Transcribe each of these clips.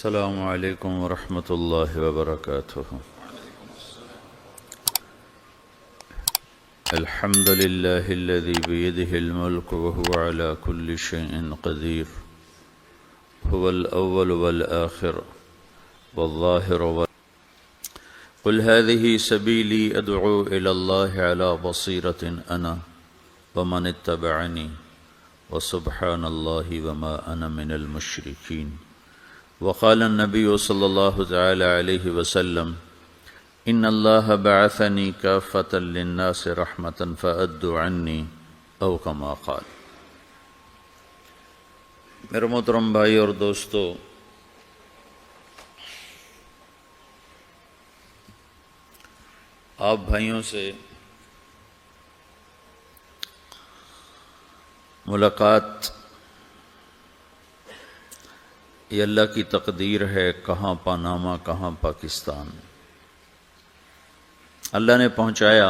السلام علیکم ورحمۃ اللہ وبرکاتہ۔ الحمد للہ الذی بیدہ الملک وهو علی کل شیء قدیر، هو الاول والآخر والظاہر قل هذه سبیلی ادعو الی اللہ علی بصیرۃ انا ومن اتبعنی وسبحان اللہ وما انا من المشرکین۔ وقال النبی صلی اللہ تعالی علیہ وسلم ان اللہ بعثنی کافۃ للناس رحمۃ فأدوا عنی او کما قال۔ میرے محترم بھائی اور دوستو، آپ بھائیوں سے ملاقات یہ اللہ کی تقدیر ہے، کہاں پاناما کہاں پاکستان، اللہ نے پہنچایا،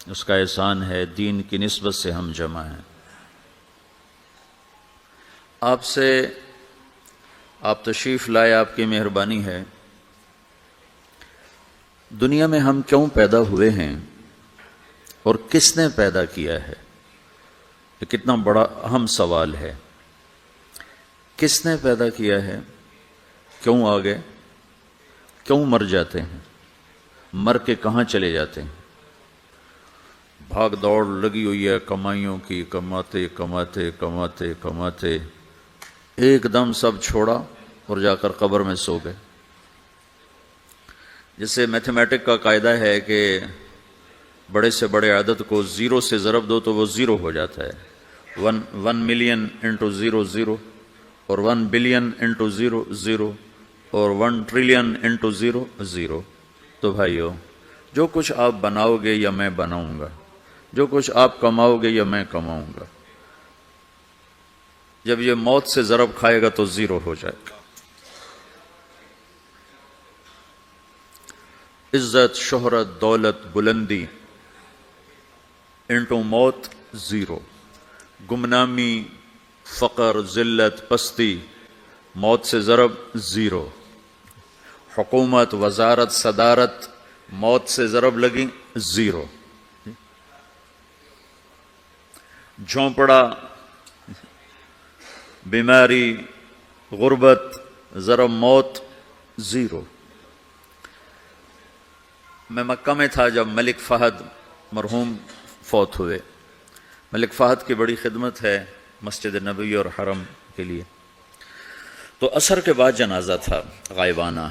اس کا احسان ہے، دین کی نسبت سے ہم جمع ہیں۔ آپ تشریف لائے، آپ کی مہربانی ہے۔ دنیا میں ہم کیوں پیدا ہوئے ہیں اور کس نے پیدا کیا ہے، یہ کتنا بڑا اہم سوال ہے۔ کس نے پیدا کیا ہے، کیوں آ گئے، کیوں مر جاتے ہیں، مر کے کہاں چلے جاتے ہیں؟ بھاگ دوڑ لگی ہوئی ہے کمائیوں کی، کماتے کماتے کماتے کماتے ایک دم سب چھوڑا اور جا کر قبر میں سو گئے۔ جیسے میتھمیٹک کا قاعدہ ہے کہ بڑے سے بڑے عدد کو زیرو سے ضرب دو تو وہ زیرو ہو جاتا ہے، 1 ملین انٹو 0 0، اور 1 بلین انٹو 0 0، اور 1 ٹریلین انٹو 0 0۔ تو بھائیو، جو کچھ آپ بناؤ گے یا میں بناؤں گا، جو کچھ آپ کماؤ گے یا میں کماؤں گا، جب یہ موت سے ضرب کھائے گا تو 0 ہو جائے گا۔ عزت، شہرت، دولت، بلندی انٹو موت 0، گمنامی، فقر، ذلت، پستی موت سے ضرب 0، حکومت، وزارت، صدارت موت سے ضرب لگی 0، جھونپڑا، بیماری، غربت ضرب موت 0۔ میں مکہ میں تھا جب ملک فہد مرحوم فوت ہوئے۔ ملک فہد کی بڑی خدمت ہے مسجد نبوی اور حرم کے لیے۔ تو عصر کے بعد جنازہ تھا غائبانہ،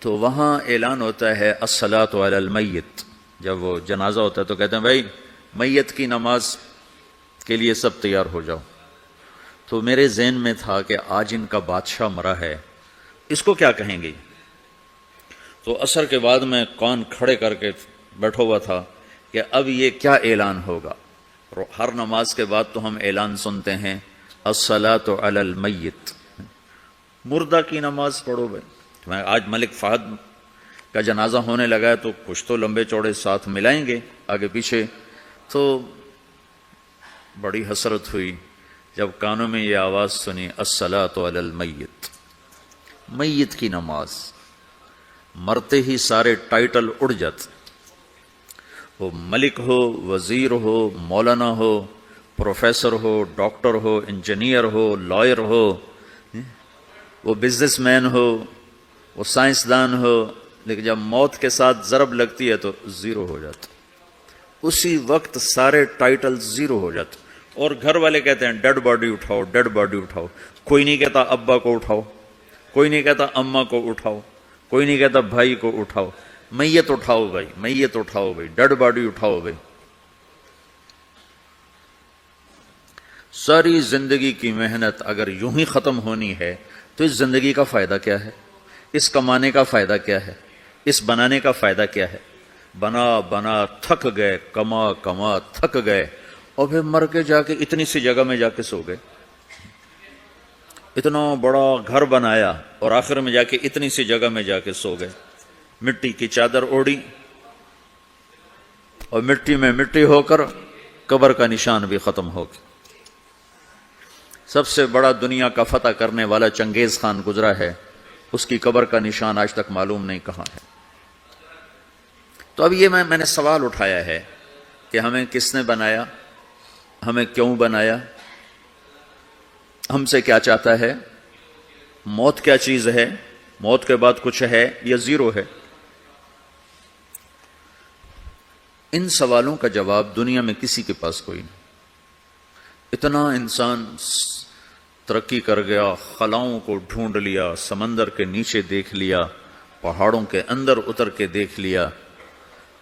تو وہاں اعلان ہوتا ہے الصلاۃ علی المیت۔ جب وہ جنازہ ہوتا ہے تو کہتے ہیں بھائی میت کی نماز کے لیے سب تیار ہو جاؤ۔ تو میرے ذہن میں تھا کہ آج ان کا بادشاہ مرا ہے، اس کو کیا کہیں گے؟ تو عصر کے بعد میں کان کھڑے کر کے بیٹھا ہوا تھا کہ اب یہ کیا اعلان ہوگا۔ ہر نماز کے بعد تو ہم اعلان سنتے ہیں الصلاۃ علی المیت، مردہ کی نماز پڑھو بھائی۔ آج ملک فہد کا جنازہ ہونے لگا ہے تو کچھ تو لمبے چوڑے ساتھ ملائیں گے آگے پیچھے۔ تو بڑی حسرت ہوئی جب کانوں میں یہ آواز سنی الصلاۃ علی المیت، میت کی نماز۔ مرتے ہی سارے ٹائٹل اڑ جاتے، وہ ملک ہو، وزیر ہو، مولانا ہو، پروفیسر ہو، ڈاکٹر ہو، انجینئر ہو، لائر ہو، وہ بزنس مین ہو، وہ سائنسدان ہو، لیکن جب موت کے ساتھ ضرب لگتی ہے تو 0 ہو جاتا، اسی وقت سارے ٹائٹل 0 ہو جاتے۔ اور گھر والے کہتے ہیں ڈیڈ باڈی اٹھاؤ، ڈیڈ باڈی اٹھاؤ۔ کوئی نہیں کہتا ابا کو اٹھاؤ، کوئی نہیں کہتا اماں کو اٹھاؤ، کوئی نہیں کہتا بھائی کو اٹھاؤ۔ میت اٹھاؤ بھائی، میت اٹھاؤ بھائی، ڈیڈ باڈی اٹھاؤ بھائی۔ ساری زندگی کی محنت اگر یوں ہی ختم ہونی ہے تو اس زندگی کا فائدہ کیا ہے؟ اس کمانے کا فائدہ کیا ہے؟ اس بنانے کا فائدہ کیا ہے؟ بنا بنا تھک گئے، کما کما تھک گئے، اور پھر مر کے جا کے اتنی سی جگہ میں جا کے سو گئے۔ اتنا بڑا گھر بنایا اور آخر میں جا کے اتنی سی جگہ میں جا کے سو گئے۔ مٹی کی چادر اوڑی اور مٹی میں مٹی ہو کر قبر کا نشان بھی ختم ہو گیا۔ سب سے بڑا دنیا کا فتح کرنے والا چنگیز خان گزرا ہے، اس کی قبر کا نشان آج تک معلوم نہیں کہاں ہے۔ تو اب یہ میں نے سوال اٹھایا ہے کہ ہمیں کس نے بنایا، ہمیں کیوں بنایا، ہم سے کیا چاہتا ہے، موت کیا چیز ہے، موت کے بعد کچھ ہے یا زیرو ہے؟ ان سوالوں کا جواب دنیا میں کسی کے پاس کوئی نہیں۔ اتنا انسان ترقی کر گیا، خلاؤں کو ڈھونڈ لیا، سمندر کے نیچے دیکھ لیا، پہاڑوں کے اندر اتر کے دیکھ لیا،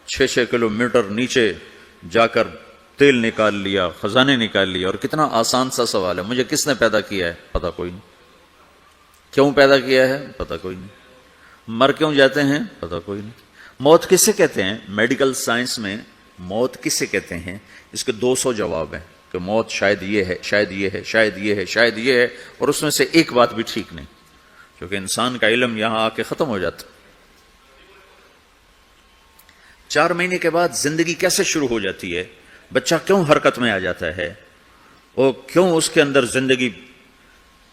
6 کلومیٹر نیچے جا کر تیل نکال لیا، خزانے نکال لیا۔ اور کتنا آسان سا سوال ہے، مجھے کس نے پیدا کیا ہے، پتہ کوئی نہیں، کیوں پیدا کیا ہے، پتہ کوئی نہیں، مر کیوں جاتے ہیں، پتہ کوئی نہیں۔ موت کسے کہتے ہیں؟ میڈیکل سائنس میں موت کسے کہتے ہیں، اس کے 200 جواب ہیں کہ موت شاید یہ ہے، شاید یہ ہے، شاید یہ ہے، شاید یہ ہے، اور اس میں سے ایک بات بھی ٹھیک نہیں، کیونکہ انسان کا علم یہاں آ کے ختم ہو جاتا۔ 4 مہینے کے بعد زندگی کیسے شروع ہو جاتی ہے، بچہ کیوں حرکت میں آ جاتا ہے، اور کیوں اس کے اندر زندگی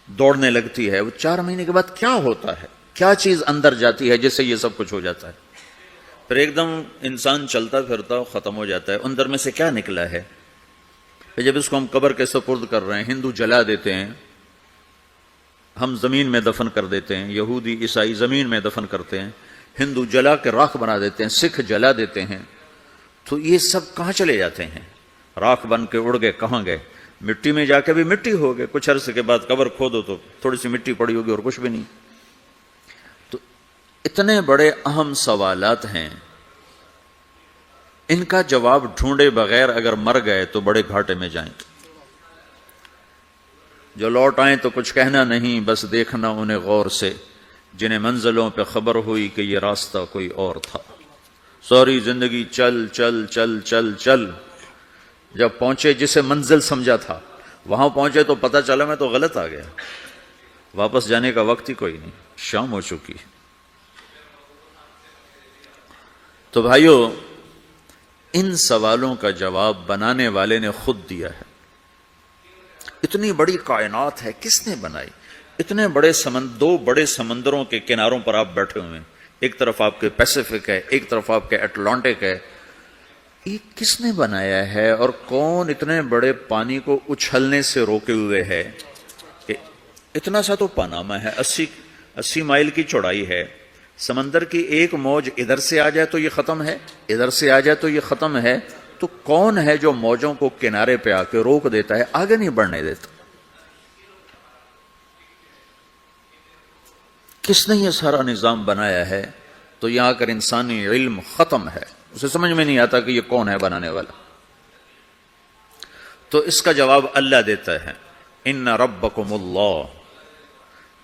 دوڑنے لگتی ہے، وہ 4 مہینے کے بعد کیا ہوتا ہے، کیا چیز اندر جاتی ہے جس سے یہ سب کچھ ہو جاتا ہے؟ پھر ایک دم انسان چلتا پھرتا ختم ہو جاتا ہے، اندر میں سے کیا نکلا ہے؟ پھر جب اس کو ہم قبر کے سپرد کر رہے ہیں، ہندو جلا دیتے ہیں، ہم زمین میں دفن کر دیتے ہیں، یہودی عیسائی زمین میں دفن کرتے ہیں، ہندو جلا کے راکھ بنا دیتے ہیں، سکھ جلا دیتے ہیں، تو یہ سب کہاں چلے جاتے ہیں؟ راکھ بن کے اڑ گئے، کہاں گئے؟ مٹی میں جا کے بھی مٹی ہو گئے، کچھ عرصے کے بعد قبر کھودو تو تھوڑی سی مٹی پڑی ہوگی اور کچھ بھی نہیں۔ تو اتنے بڑے اہم سوالات ہیں، ان کا جواب ڈھونڈے بغیر اگر مر گئے تو بڑے گھاٹے میں جائیں گے۔ جو لوٹ آئیں تو کچھ کہنا نہیں، بس دیکھنا انہیں غور سے، جنہیں منزلوں پہ خبر ہوئی کہ یہ راستہ کوئی اور تھا۔ ساری زندگی چل چل چل چل چل، جب پہنچے جسے منزل سمجھا تھا وہاں پہنچے تو پتہ چلا میں تو غلط آ گیا، واپس جانے کا وقت ہی کوئی نہیں، شام ہو چکی۔ تو بھائیو، ان سوالوں کا جواب بنانے والے نے خود دیا ہے۔ اتنی بڑی کائنات ہے، کس نے بنائی؟ اتنے بڑے دو بڑے سمندروں کے کناروں پر آپ بیٹھے ہوئے ہیں، ایک طرف آپ کے پیسیفک ہے، ایک طرف آپ کے اٹلانٹک ہے، یہ کس نے بنایا ہے؟ اور کون اتنے بڑے پانی کو اچھلنے سے روکے ہوئے ہے کہ اتنا سا تو پاناما ہے، 80 مائل کی چوڑائی ہے، سمندر کی ایک موج ادھر سے آ جائے تو یہ ختم ہے، ادھر سے آ جائے تو یہ ختم ہے، تو کون ہے جو موجوں کو کنارے پہ آ کے روک دیتا ہے، آگے نہیں بڑھنے دیتا؟ کس نے یہ سارا نظام بنایا ہے؟ تو یہاں کر انسانی علم ختم ہے، اسے سمجھ میں نہیں آتا کہ یہ کون ہے بنانے والا۔ تو اس کا جواب اللہ دیتا ہے، ان ربکم اللہ،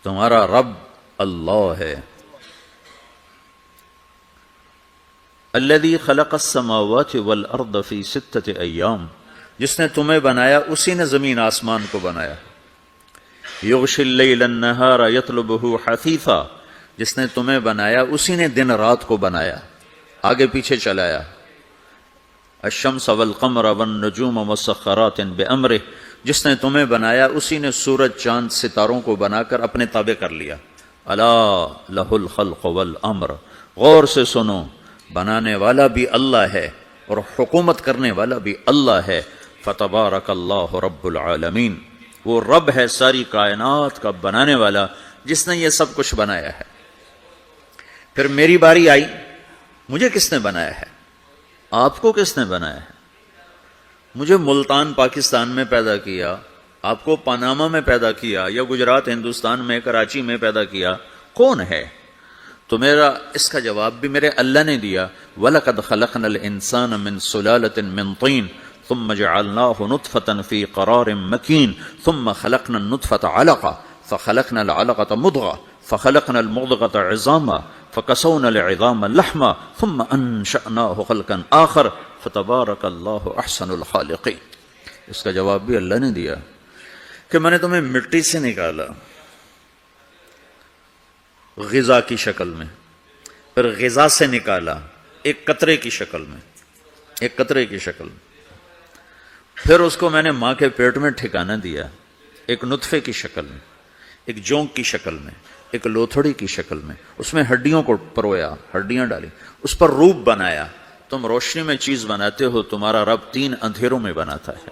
تمہارا رب اللہ ہے، الذی خلق السماوات والارض فی 6 ایام، جس نے تمہیں بنایا اسی نے زمین آسمان کو بنایا، یغشی اللیل النہار یطلبہ حثیثا، جس نے تمہیں بنایا اسی نے دن رات کو بنایا، آگے پیچھے چلایا، الشمس والقمر والنجوم مسخرات بامرہ، جس نے تمہیں بنایا اسی نے سورج چاند ستاروں کو بنا کر اپنے تابع کر لیا، الا لہ الخلق والامر، غور سے سنو، بنانے والا بھی اللہ ہے اور حکومت کرنے والا بھی اللہ ہے، فتبارک اللہ رب العالمین، وہ رب ہے ساری کائنات کا بنانے والا جس نے یہ سب کچھ بنایا ہے۔ پھر میری باری آئی، مجھے کس نے بنایا ہے؟ آپ کو کس نے بنایا ہے؟ مجھے ملتان پاکستان میں پیدا کیا، آپ کو پاناما میں پیدا کیا، یا گجرات ہندوستان میں کراچی میں پیدا کیا، کون ہے؟ تو میرا اس کا جواب بھی میرے اللہ نے دیا، وَلَقَدْ خَلَقْنَا الْإِنسَانَ مِنْ سُلَالَةٍ مِنْ طِينٍ ثُمَّ جَعَلْنَاهُ نُطْفَةً فِي قَرَارٍ مَكِينٍ ثُمَّ خَلَقْنَا النُّطْفَةَ عَلَقَةً فَخَلَقْنَا الْعَلَقَةَ مُضْغَةً فَخَلَقْنَا الْمُضْغَةَ عِظَامًا فَكَسَوْنَا الْعِظَامَ لَحْمًا ثُمَّ أَنشَأْنَاهُ خَلْقًا آخَرَ فَتَبَارَكَ اللَّهُ أَحْسَنُ الْخَالِقِينَ۔ اس کا جواب بھی اللہ نے دیا کہ میں نے تمہیں مٹی سے نکالا غذا کی شکل میں، پھر غذا سے نکالا ایک قطرے کی شکل میں، ایک قطرے کی شکل میں، پھر اس کو میں نے ماں کے پیٹ میں ٹھکانہ دیا ایک نطفے کی شکل میں، ایک جونک کی شکل میں، ایک لوتھڑی کی شکل میں، اس میں ہڈیوں کو پرویا، ہڈیاں ڈالی، اس پر روپ بنایا۔ تم روشنی میں چیز بناتے ہو، تمہارا رب 3 اندھیروں میں بناتا ہے،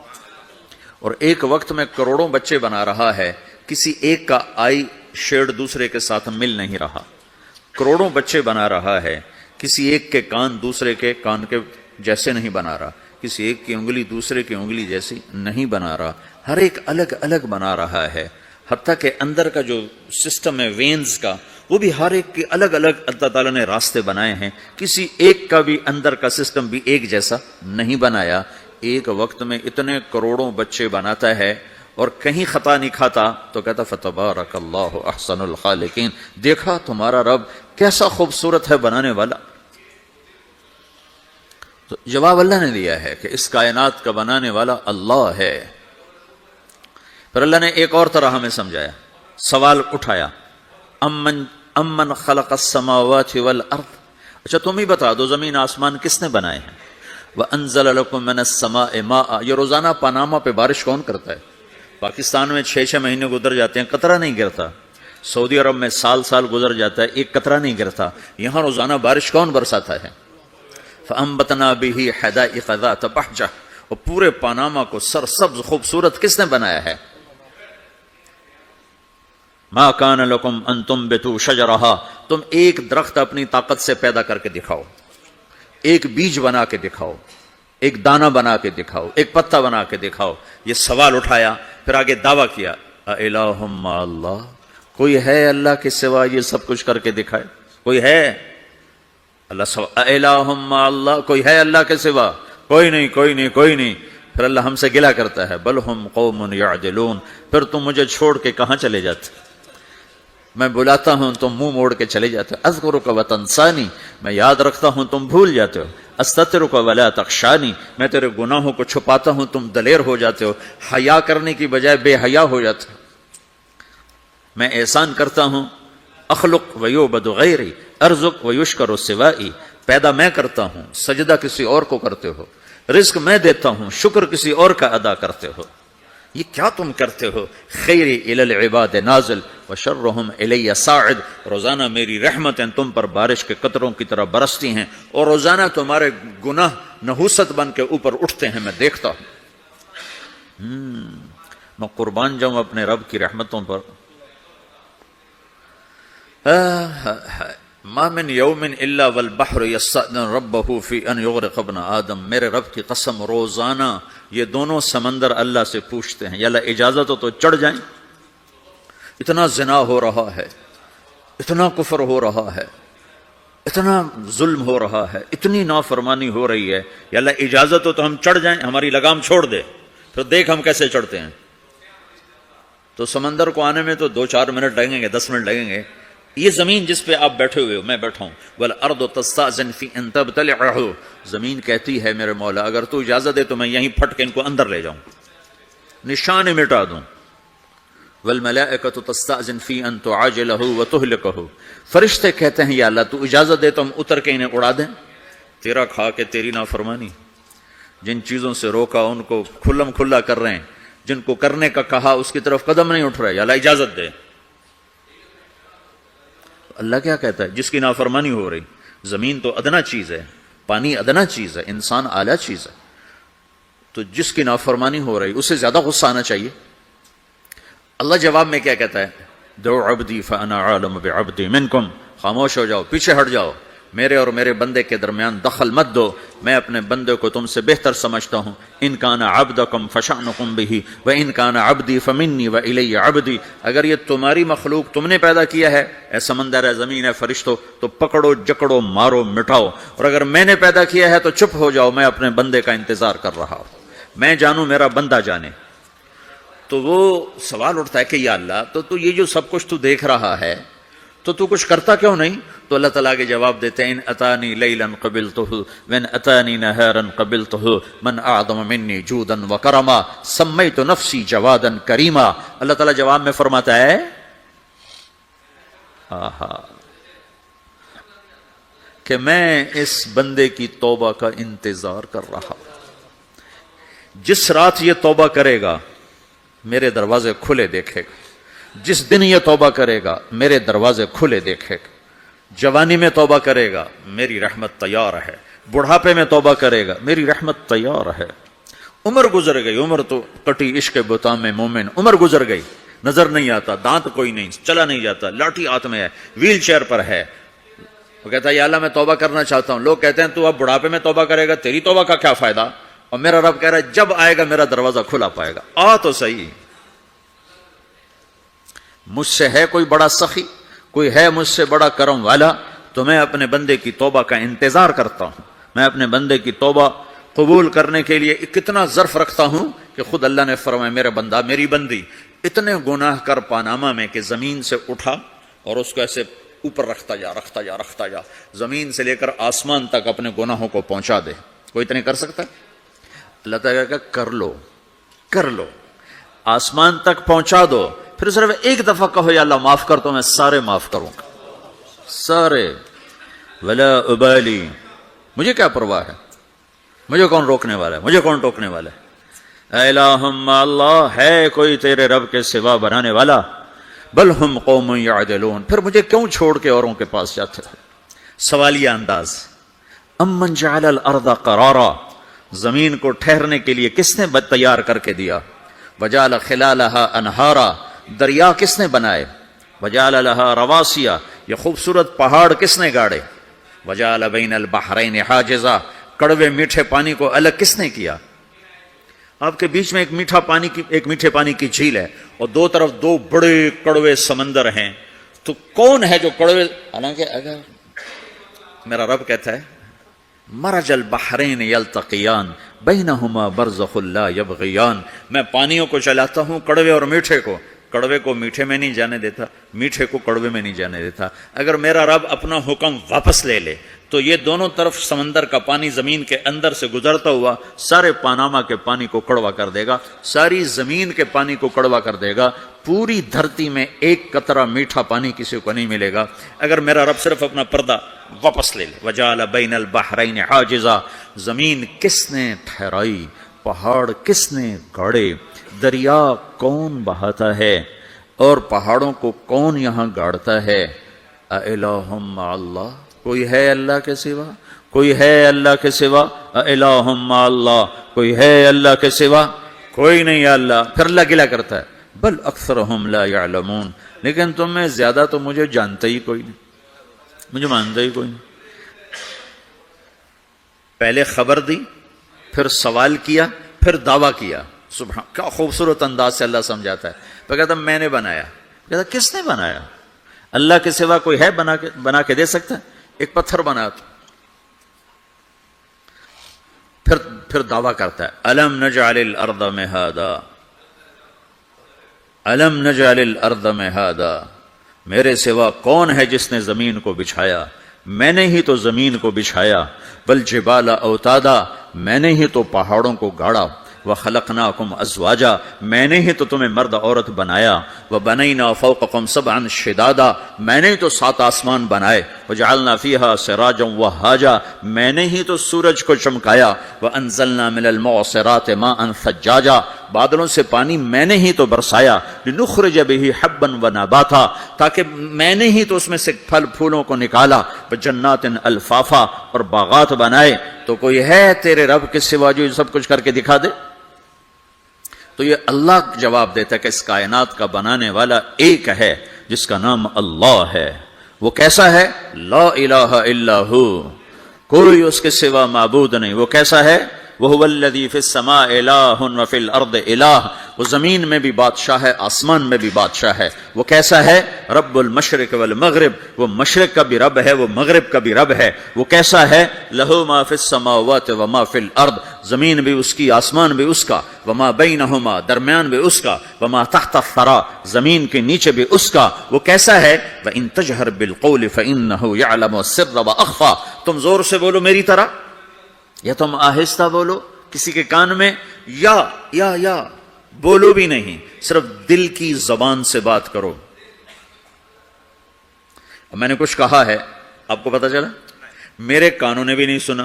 اور ایک وقت میں کروڑوں بچے بنا رہا ہے، کسی ایک کا آئی شیڈ دوسرے کے ساتھ مل نہیں رہا، کروڑوں بچے بنا رہا ہے، کسی ایک کے کان دوسرے کے کان کے جیسے نہیں بنا رہا، کسی ایک کی انگلی دوسرے کی انگلی جیسی نہیں بنا رہا، ہر ایک الگ الگ بنا رہا ہے، حتیٰ کہ اندر کا جو سسٹم ہے وینز کا، وہ بھی ہر ایک کے الگ الگ اللہ تعالیٰ نے راستے بنائے ہیں، کسی ایک کا بھی اندر کا سسٹم بھی ایک جیسا نہیں بنایا۔ ایک وقت میں اتنے کروڑوں بچے بناتا ہے اور کہیں خطا نہیں کھاتا، تو کہتا فتبارک اللہ احسن الخالقین، دیکھا تمہارا رب کیسا خوبصورت ہے بنانے والا۔ تو جواب اللہ نے دیا ہے کہ اس کائنات کا بنانے والا اللہ ہے۔ پھر اللہ نے ایک اور طرح ہمیں سمجھایا، سوال اٹھایا، امن خلق السماوات والارض، اچھا تم ہی بتا دو زمین آسمان کس نے بنائے ہیں؟ وَأَنزَلَ لَكُم مِّنَ السَّمَاءِ مَاءً، یہ روزانہ پاناما پہ بارش کون کرتا ہے؟ پاکستان میں 6 مہینے گزر جاتے ہیں، قطرہ نہیں گرتا، سعودی عرب میں سال گزر جاتا ہے، ایک قطرہ نہیں گرتا، یہاں روزانہ بارش کون برساتا ہے؟ فَأَنبَتْنَا بِهِ حَدَائِقَ ذَاتَ بَهْجَةٍ، اور پورے پاناما کو سرسبز خوبصورت کس نے بنایا ہے؟ مَا كَانَ لَكُمْ أَن تُنبِتُوا شَجَرَهَا، تم ایک درخت اپنی طاقت سے پیدا کر کے دکھاؤ، ایک بیج بنا کے دکھاؤ، ایک دانہ بنا کے دکھاؤ، ایک پتا بنا کے دکھاؤ۔ یہ سوال اٹھایا، پھر آگے دعویٰ کیا، اَإِلَٰهٌ مَّعَ اللَّهِ، کوئی ہے اللہ کے سوا یہ سب کچھ کر کے دکھائے؟ کوئی ہے؟ اللہ اِلَٰهٌ مَّعَ اللَّهِ، کوئی ہے اللہ کے سوا؟ کوئی نہیں، کوئی نہیں، کوئی نہیں۔ پھر اللہ ہم سے گلہ کرتا ہے، بل ہم قوم یعدلون، پھر تم مجھے چھوڑ کے کہاں چلے جاتے؟ میں بلاتا ہوں تم منہ موڑ کے چلے جاتے ہو، اذکرک وتنسانی، میں یاد رکھتا ہوں تم بھول جاتے ہو، استترک ولا تخشانی، میں تیرے گناہوں کو چھپاتا ہوں تم دلیر ہو جاتے ہو، حیا کرنے کی بجائے بے حیا ہو جاتے ہو، میں احسان کرتا ہوں، اخلق ویعبد غیری ارزق ویشکر سوائی، پیدا میں کرتا ہوں، سجدہ کسی اور کو کرتے ہو، رزق میں دیتا ہوں، شکر کسی اور کا ادا کرتے ہو، یہ کیا تم کرتے ہو؟ خیری الی العباد نازل وشرہم الی صاعد، روزانہ میری رحمتیں تم پر بارش کے قطروں کی طرح برستی ہیں، اور روزانہ تمہارے گناہ نحوست بن کے اوپر اٹھتے ہیں، میں دیکھتا ہوں۔ میں قربان جاؤں اپنے رب کی رحمتوں پر۔ ما من یوم الا والبحر یستأذن ربہ فی ان یغرق ابن آدم، میرے رب کی قسم روزانہ یہ دونوں سمندر اللہ سے پوچھتے ہیں، یا اللہ اجازت ہو تو چڑھ جائیں، اتنا زنا ہو رہا ہے، اتنا کفر ہو رہا ہے، اتنا ظلم ہو رہا ہے، اتنی نافرمانی ہو رہی ہے، یا اللہ اجازت ہو تو ہم چڑھ جائیں، ہماری لگام چھوڑ دے، پھر دیکھ ہم کیسے چڑھتے ہیں۔ تو سمندر کو آنے میں تو 2-4 منٹ لگیں گے، 10 منٹ لگیں گے۔ یہ زمین جس پہ آپ بیٹھے ہوئے ہو، میں بیٹھا ہوں، والارض تستأذن فی ان تبتلعہ، زمین کہتی ہے میرے مولا اگر تو اجازت دے تو میں یہیں پھٹ کے ان کو اندر لے جاؤں، نشان مٹا دوں۔ والملائکۃ تستأذن فی ان تعاجلہ وتہلکہ، فرشتے کہتے ہیں یا اللہ تو اجازت دے تو ہم اتر کے انہیں اڑا دیں، تیرا کھا کے تیری نافرمانی، جن چیزوں سے روکا ان کو کھلم کھلا کر رہے ہیں، جن کو کرنے کا کہا اس کی طرف قدم نہیں اٹھ رہا ہے، یا اللہ اجازت دے۔ اللہ کیا کہتا ہے؟ جس کی نافرمانی ہو رہی، زمین تو ادنا چیز ہے، پانی ادنا چیز ہے، انسان اعلیٰ چیز ہے، تو جس کی نافرمانی ہو رہی اسے زیادہ غصہ آنا چاہیے۔ اللہ جواب میں کیا کہتا ہے؟ دعو عبدی فانا عالم بعبدی منکم، خاموش ہو جاؤ، پیچھے ہٹ جاؤ، میرے اور میرے بندے کے درمیان دخل مت دو، میں اپنے بندے کو تم سے بہتر سمجھتا ہوں۔ ان کان عبدکم فشأنکم بہ وان کان عبدی فمنی والی عبدی، اگر یہ تمہاری مخلوق تم نے پیدا کیا ہے، اے سمندر ہے، زمین ہے، فرشتوں، تو پکڑو جکڑو مارو مٹاؤ، اور اگر میں نے پیدا کیا ہے تو چپ ہو جاؤ، میں اپنے بندے کا انتظار کر رہا ہوں، میں جانوں میرا بندہ جانے۔ تو وہ سوال اٹھتا ہے کہ یا اللہ تو یہ جو سب کچھ تو دیکھ رہا ہے تو کچھ کرتا کیوں نہیں؟ تو اللہ تعالیٰ کے جواب دیتے ہیں، ان اتانی لیلا قبلتہ وان اتانی نہارا قبلتہ من اعظم منی جودا وکرما سمیت نفسی جوادا کریما۔ اللہ تعالیٰ جواب میں فرماتا ہے کہ میں اس بندے کی توبہ کا انتظار کر رہا ہوں، جس رات یہ توبہ کرے گا میرے دروازے کھلے دیکھے گا، جس دن یہ توبہ کرے گا میرے دروازے کھلے دیکھے گا. جوانی میں توبہ کرے گا میری رحمت تیار ہے. بڑھاپے میں توبہ کرے گا میری رحمت تیار ہے. عمر گزر گئی، عمر تو کٹی عشق بتا میں مومن، عمر گزر گئی، نظر نہیں آتا، دانت کوئی نہیں، چلا نہیں جاتا، لاٹھی ہاتھ میں ہے، ویل چیئر پر ہے. وہ کہتا ہے یا اللہ میں توبہ کرنا چاہتا ہوں. لوگ کہتے ہیں تو اب بڑھاپے میں توبہ کرے گا، تیری توبہ کا کیا فائدہ؟ اور میرا رب کہہ رہا ہے جب آئے گا میرا دروازہ کھلا پائے گا. آ تو صحیح. مجھ سے ہے کوئی بڑا سخی، کوئی ہے مجھ سے بڑا کرم والا، تو میں اپنے بندے کی توبہ کا انتظار کرتا ہوں. میں اپنے بندے کی توبہ قبول کرنے کے لیے کتنا ظرف رکھتا ہوں کہ خود اللہ نے فرمایا میرے بندہ میری بندی اتنے گناہ کر پاناما میں کہ زمین سے اٹھا اور اس کو ایسے اوپر رکھتا جا زمین سے لے کر آسمان تک اپنے گناہوں کو پہنچا دے. کوئی اتنے کر سکتا ہے؟ اللہ تعالیٰ کہ کر لو آسمان تک پہنچا دو. پھر صرف ایک دفعہ کہو یا اللہ معاف کر تو میں سارے معاف کروں گا، سارے. ولا ابالی، مجھے کیا پرواہ ہے، مجھے کون روکنے والا ہے، مجھے کون ٹوکنے والا ہے. اے الہم اللہ، ہے کوئی تیرے رب کے سوا بنانے والا؟ بل ہم قوم یعدلون، پھر مجھے کیوں چھوڑ کے اوروں کے پاس جاتے ہو؟ سوالیہ انداز. امن جعل الارض قرارا، زمین کو ٹھہرنے کے لیے کس نے تیار کر کے دیا؟ وجعل خلالها انہارا، دریا کس نے بنائے؟ وجعل لها رواسیا، یہ خوبصورت پہاڑ کس نے گاڑے؟ وجعل بین البحرین حاجزا، کڑوے میٹھے پانی کو الگ کس نے کیا؟ آپ کے بیچ میں ایک میٹھے پانی کی جھیل ہے اور دو طرف دو بڑے کڑوے سمندر ہیں، تو کون ہے جو کڑوے؟ حالانکہ اگر میرا رب کہتا ہے مرج البحرین یلتقیان بینہما برزخ لا یبغیان، میں پانیوں کو چلاتا ہوں، کڑوے اور میٹھے کو، کڑوے کو میٹھے میں نہیں جانے دیتا، میٹھے کو کڑوے میں نہیں جانے دیتا. اگر میرا رب اپنا حکم واپس لے لے تو یہ دونوں طرف سمندر کا پانی زمین کے اندر سے گزرتا ہوا سارے پاناما کے پانی کو کڑوا کر دے گا، ساری زمین کے پانی کو کڑوا کر دے گا. پوری دھرتی میں ایک قطرہ میٹھا پانی کسی کو نہیں ملے گا اگر میرا رب صرف اپنا پردہ واپس لے لے. وجعل بین البحرین حاجزا، زمین کس نے ٹھہرائی، پہاڑ کس نے گاڑے، دریا کون بہاتا ہے اور پہاڑوں کو کون یہاں گاڑتا ہے؟ اِلَٰهٌ مَّعَ اللَّهِ، کوئی ہے اللہ کے سوا؟ کوئی ہے اللہ کے سوا؟ اِلَٰهٌ مَّعَ اللَّهِ، کوئی ہے اللہ کے سوا؟ کوئی نہیں ہے اللہ. پھر اللہ گلہ کرتا ہے بل اکثرهم لا يعلمون، لیکن تم میں زیادہ تو مجھے جانتے ہی کوئی نہیں، مجھے مانتے ہی کوئی نہیں. پہلے خبر دی، پھر سوال کیا، پھر دعویٰ کیا. سبحان، کیا خوبصورت انداز سے اللہ سمجھاتا ہے. تو کہتا میں نے بنایا. کہتا کس نے بنایا؟ اللہ کے سوا کوئی ہے بنا کے دے سکتا ہے؟ ایک پتھر بنا تو پھر دعویٰ کرتا ہے الم نجعل الارض مہادا، الم نجعل الارض مہادا، میرے سوا کون ہے جس نے زمین کو بچھایا؟ میں نے ہی تو زمین کو بچھایا. والجبال اوتادا، میں نے ہی تو پہاڑوں کو گاڑا. وخلقناکم ازواجا، میں نے ہی تو تمہیں مرد عورت بنایا. وبنینا فوقکم سبعا شدادا، میں نے ہی تو 7 آسمان بنائے. وجعلنا فیہا سراجا وہاجا، میں نے ہی تو سورج کو چمکایا. وانزلنا من المعصرات ماء ثجاجا، بادلوں سے پانی میں نے ہی تو برسایا. لنخرج به حبا ونباتا، تاکہ میں نے ہی تو اس میں سے پھل پھولوں کو نکالا. وجنات الفافا، اور باغات بنائے. تو کوئی ہے تیرے رب کے سوا جو یہ سب کچھ کر کے دکھا دے؟ تو یہ اللہ جواب دیتا ہے کہ اس کائنات کا بنانے والا ایک ہے جس کا نام اللہ ہے. وہ کیسا ہے؟ لا الہ الا ہو، کوئی اس کے سوا معبود نہیں. وہ کیسا ہے؟ وَهُوَ الَّذِي فِي السَّمَاءِ إِلَٰهٌ وَفِي الْأَرْضِ إِلَٰهٌ، وہ زمین میں بھی بادشاہ ہے، آسمان میں بھی بادشاہ ہے. وہ کیسا ہے؟ رب المشرق والمغرب، وہ مشرق کا بھی رب ہے، وہ مغرب کا بھی رب ہے. وہ کیسا ہے؟ لَهُ مَا فِي السَّمَاوَاتِ وَمَا فِي الْأَرْضِ، زمین بھی اس کی، آسمان بھی اس کا. وَمَا بَيْنَهُمَا، درمیان بھی اس کا. وَمَا تَحْتَ الثَّرَىٰ، زمین کے نیچے بھی اس کا. وہ کیسا ہے؟ وَإِن تَجْهَرْ بِالْقَوْلِ فَإِنَّهُ يَعْلَمُ السِّرَّ وَأَخْفَىٰ، تم زور سے بولو میری طرح یا تم آہستہ بولو کسی کے کان میں، یا بولو بھی نہیں، صرف دل کی زبان سے بات کرو. میں نے کچھ کہا ہے، آپ کو پتا چلا؟ میرے کانوں نے بھی نہیں سنا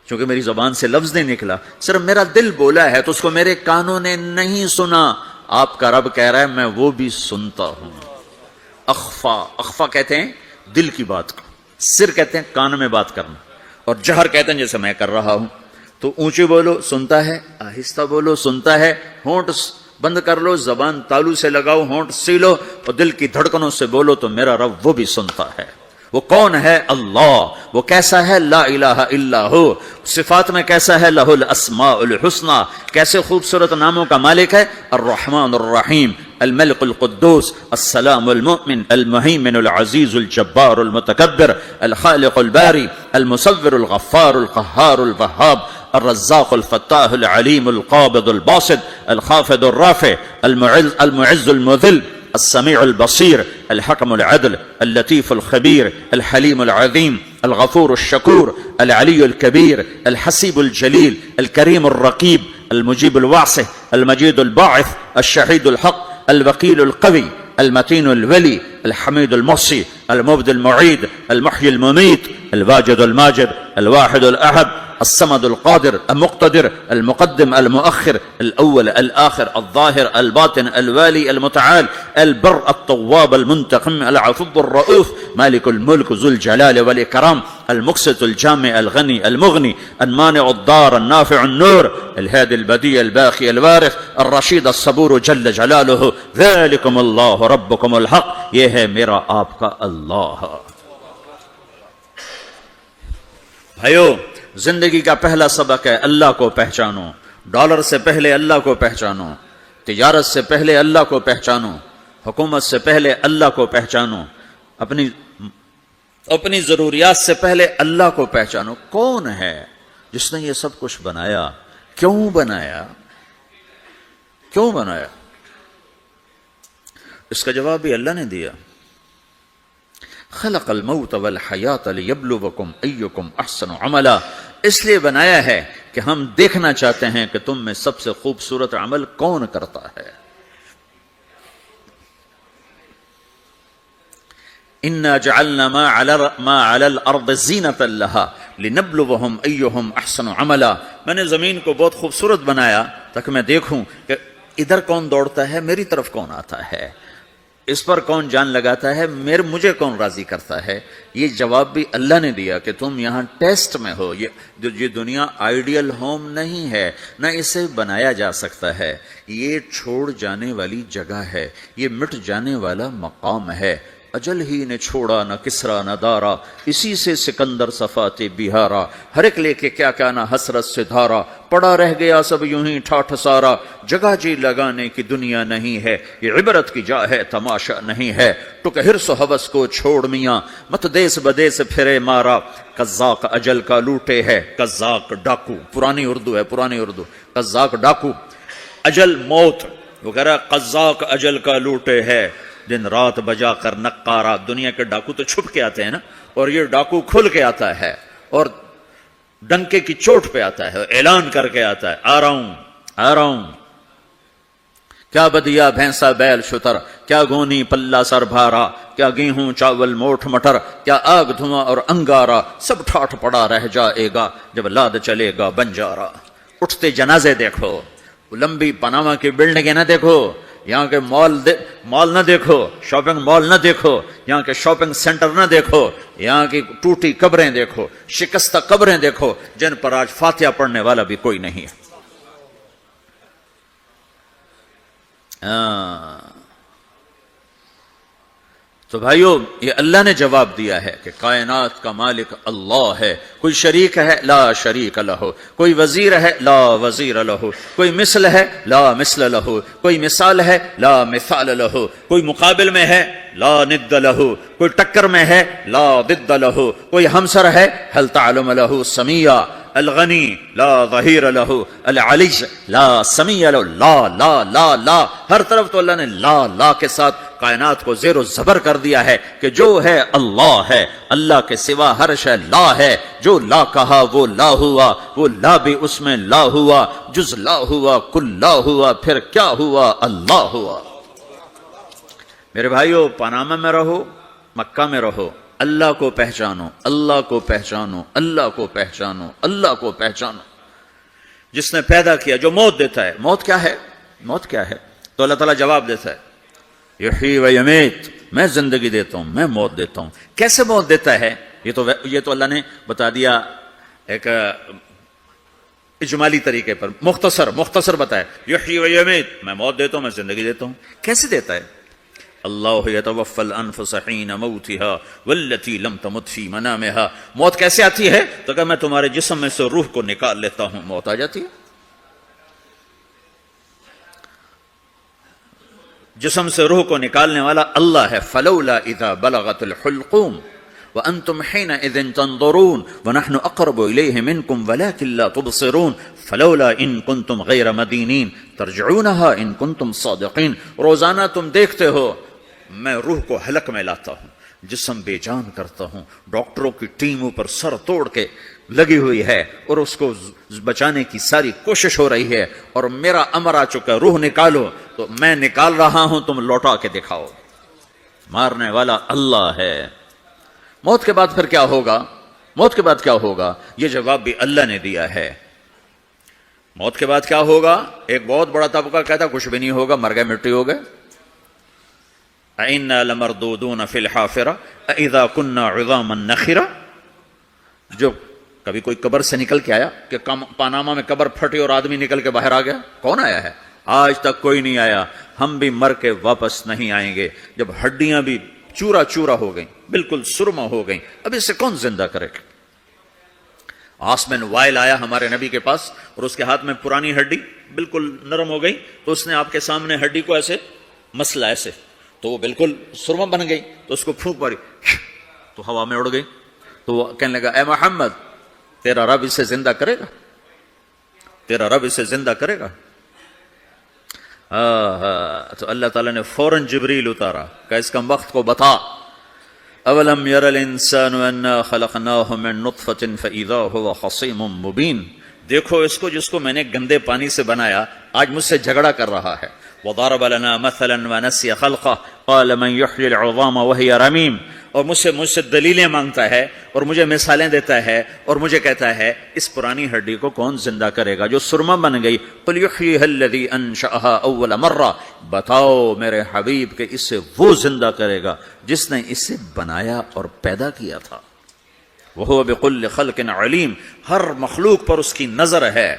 چونکہ میری زبان سے لفظ نہیں نکلا. صرف میرا دل بولا ہے تو اس کو میرے کانوں نے نہیں سنا. آپ کا رب کہہ رہا ہے میں وہ بھی سنتا ہوں. اخفا، اخفا کہتے ہیں دل کی بات کو، سر کہتے ہیں کان میں بات کرنا، اور جہر کہتے ہیں جیسے میں کر رہا ہوں. تو اونچی بولو سنتا ہے، آہستہ بولو سنتا ہے، ہونٹ بند کر لو، زبان تالو سے لگاؤ، ہونٹ سیلو اور دل کی دھڑکنوں سے بولو تو میرا رب وہ بھی سنتا ہے. وہ کون ہے؟ اللہ. وہ کیسا ہے؟ لا الہ الا ہو. صفات میں کیسا ہے؟ لہ الاسماء الحسنی. کیسے خوبصورت ناموں کا مالک ہے؟ الرحمن الرحیم، الملک القدوس، السلام المؤمن، المہیمن العزیز الجبار المتکبر، الخالق الباری، المصور الغفار القہار الوہاب، الرزاق الفتاح العلیم القابض الباسط، الخافض الرافع، المعز المذل، السميع البصير، الحكم العدل، اللطيف الخبير، الحليم العظيم، الغفور الشكور، العلي الكبير، الحسيب الجليل، الكريم الرقيب، المجيب الواسع، المجيد الباعث، الشهيد الحق، الوكيل القوي، المتين الولي، الحميد المحصي، المبدي المعيد، المحيي المميت، الواجد الماجد، الواحد الأحد، الصمد القادر المقتدر، المقدم المؤخر، الأول الآخر، الظاهر الباطن، الوالي المتعال، البر التواب المنتقم، العفو الرؤوف، مالك الملك ذو الجلال والإكرام، المقسط الجامع الغني المغني، المانع الضار النافع النور، الهادي البديع الباقي الوارث، الرشيد الصبور جل جلاله. ذلكم الله ربكم الحق. یہ ہے میرا آپ کا اللہ. بھائیو، زندگی کا پہلا سبق ہے اللہ کو پہچانو. ڈالر سے پہلے اللہ کو پہچانو، تجارت سے پہلے اللہ کو پہچانو، حکومت سے پہلے اللہ کو پہچانو، اپنی ضروریات سے پہلے اللہ کو پہچانو. کون ہے جس نے یہ سب کچھ بنایا؟ کیوں بنایا؟ کیوں بنایا؟ اس کا جواب بھی اللہ نے دیا. خلق الموت والحیات لیبلوکم ایکم احسن عملا. اس لیے بنایا ہے کہ ہم دیکھنا چاہتے ہیں کہ تم میں سب سے خوبصورت عمل کون کرتا ہے. انا جعلنا ما علی الارض زینۃ لها لنبلوہم ایہم احسن عملا. میں نے زمین کو بہت خوبصورت بنایا تاکہ میں دیکھوں کہ ادھر کون دوڑتا ہے، میری طرف کون آتا ہے، اس پر کون جان لگاتا ہے، مجھے کون راضی کرتا ہے. یہ جواب بھی اللہ نے دیا کہ تم یہاں ٹیسٹ میں ہو. یہ دنیا آئیڈیل ہوم نہیں ہے، نہ اسے بنایا جا سکتا ہے. یہ چھوڑ جانے والی جگہ ہے، یہ مٹ جانے والا مقام ہے. اجل ہی نے چھوڑا نہ کسرا نہ دارا، اسی سے سکندر صفات بہارا. ہر ایک لے کے کیا کیا نہ حسرت سے دھارا، پڑا رہ گیا سب یوں ہی ٹھاٹھ سارا. جگہ جی لگانے کی دنیا نہیں ہے، یہ عبرت کی جا ہے تماشا نہیں ہے. ٹک ہرس و حوث کو چھوڑ میاں، مت دیس بدیس پھرے مارا. قزاق اجل کا لوٹے ہے، قزاق ڈاکو، پرانی اردو ہے، پرانی اردو. قزاق ڈاکو، اجل موت. وہ کہہ رہا قزاق اجل کا لوٹے ہے، دن رات بجا کر نقارا. دنیا کے ڈاکو تو چھپ کے آتے ہیں نا، اور یہ ڈاکو کھل کے آتا ہے اور ڈنکے کی چوٹ پہ آتا ہے، اعلان کر کے آتا ہے آ رہا ہوں آ رہا ہوں. کیا بدیا بھینسا بیل شتر، کیا گونی پلہ سر بھارا، کیا گیہوں چاول موٹھ مٹر، کیا آگ دھواں اور انگارا. سب ٹھاٹھ پڑا رہ جائے گا جب لاد چلے گا بنجارا. اٹھتے جنازے دیکھو، لمبی پاناما کی بلڈنگیں نہ دیکھو، یہاں کے مال نہ دیکھو، شاپنگ مال نہ دیکھو، یہاں کے شاپنگ سینٹر نہ دیکھو، یہاں کی ٹوٹی قبریں دیکھو، شکستہ قبریں دیکھو جن پر آج فاتحہ پڑھنے والا بھی کوئی نہیں ہے. تو بھائیو، یہ اللہ نے جواب دیا ہے کہ کائنات کا مالک اللہ ہے. کوئی شریک ہے؟ لا شریک لہ. کوئی وزیر ہے؟ لا وزیر لہ. کوئی مثل ہے؟ لا مثل لہ. کوئی مثال ہے؟ لا مثال لہ. کوئی مقابل میں ہے؟ لا ند لہ. کوئی ٹکر میں ہے؟ لا ضد لہ. کوئی ہمسر ہے؟ هل تعلم لہ سمیہ. الغنی لا ظہیر لہ، العلی لا سمیع لہ. لا لا لا لا، ہر طرف تو اللہ نے لا لا کے ساتھ کائنات کو زیر و زبر کر دیا ہے کہ جو ہے اللہ ہے، اللہ کے سوا ہر شے لا ہے. جو لا کہا وہ لا ہوا، وہ لا بھی اس میں لا ہوا، جز لا ہوا کل لا ہوا، پھر کیا ہوا؟ اللہ ہوا. میرے بھائیو، پاناما میں رہو، مکہ میں رہو، اللہ کو پہچانو، اللہ کو پہچانو، اللہ کو پہچانو، اللہ کو پہچانو. جس نے پیدا کیا، جو موت دیتا ہے. موت کیا ہے؟ موت کیا ہے؟ تو اللہ تعالیٰ جواب دیتا ہے یحیی و یمیت، میں زندگی دیتا ہوں، میں موت دیتا ہوں۔ کیسے موت دیتا ہے یہ تو اللہ نے بتا دیا ایک اجمالی طریقے پر، مختصر بتایا یحیی و یمیت، میں موت دیتا ہوں، میں زندگی دیتا ہوں۔ کیسے دیتا ہے؟ اللہ یتوفی الانفس حین موتها والتی لم تمت فی منامها۔ موت کیسے آتی ہے؟ تو کہ میں تمہارے جسم میں سے روح کو نکال لیتا ہوں، موت آ جاتی ہے۔ جسم سے روح کو نکالنے والا اللہ ہے۔ فلولا اذا بلغت الحلقوم وانتم حينئذ تنظرون ونحن اقرب اليه منكم ولكن لا تبصرون فلولا ان كنتم غير مدينين ترجعونها ان كنتم صادقين۔ روزانہ تم دیکھتے ہو میں روح کو حلق میں لاتا ہوں، جسم بے جان کرتا ہوں، ڈاکٹروں کی ٹیم اوپر سر توڑ کے لگی ہوئی ہے اور اس کو بچانے کی ساری کوشش ہو رہی ہے، اور میرا امر آ چکا روح نکالو، تو میں نکال رہا ہوں، تم لوٹا کے دکھاؤ۔ مارنے والا اللہ ہے۔ موت کے بعد پھر کیا ہوگا؟ موت کے بعد کیا ہوگا؟ یہ جواب بھی اللہ نے دیا ہے۔ موت کے بعد کیا ہوگا؟ ایک بہت بڑا طبقہ کہتا کچھ بھی نہیں ہوگا، مر گئے، مٹی ہو گئے۔ اِنَّا لَمَرْدُودُونَ فِي الْحَافِرَةِ أَإِذَا كُنَّا عِظَامًا نَخِرَةً۔ جو کبھی کوئی قبر سے نکل کے آیا کہ پاناما میں قبر پھٹی اور آدمی نکل کے باہر آ گیا؟ کون آیا ہے؟ آج تک کوئی نہیں آیا۔ ہم بھی مر کے واپس نہیں آئیں گے۔ جب ہڈیاں بھی چورا چورا ہو گئیں، بالکل سرما ہو گئیں، اب اسے کون زندہ کرے گا؟ آسمن وائل آیا ہمارے نبی کے پاس اور اس کے ہاتھ میں پرانی ہڈی بالکل نرم ہو گئی، تو اس نے آپ کے سامنے ہڈی کو ایسے مسلا، ایسے، تو وہ بالکل سرما بن گئی، تو اس کو پھونک ماری تو ہوا میں اڑ گئی۔ تو وہ کہنے لگا اے محمد تیرا رب اسے زندہ کرے گا؟ تیرا رب اسے زندہ کرے گا؟ تو اللہ تعالیٰ نے فوراً جبریل اتارا کہ اس کا وقت کو بتا۔ اولم یر الانسان انا خلقناہ من نطفۃ فاذا هو خصیم مبین۔ دیکھو اس کو جس کو میں نے گندے پانی سے بنایا، آج مجھ سے جھگڑا کر رہا ہے۔ وضرب لنا مثلا ونسی خلقہ قال من یحیی العظام وہی رمیم۔ اور مجھ سے دلیلیں مانگتا ہے اور مجھے مثالیں دیتا ہے اور مجھے کہتا ہے اس پرانی ہڈی کو کون زندہ کرے گا جو سرما بن گئی؟ قل یحییھا الذی انشأھا اول مرہ۔ بتاؤ میرے حبیب کہ اسے وہ زندہ کرے گا جس نے اسے بنایا اور پیدا کیا تھا۔ وہو بکل خلق علیم۔ ہر مخلوق پر اس کی نظر ہے،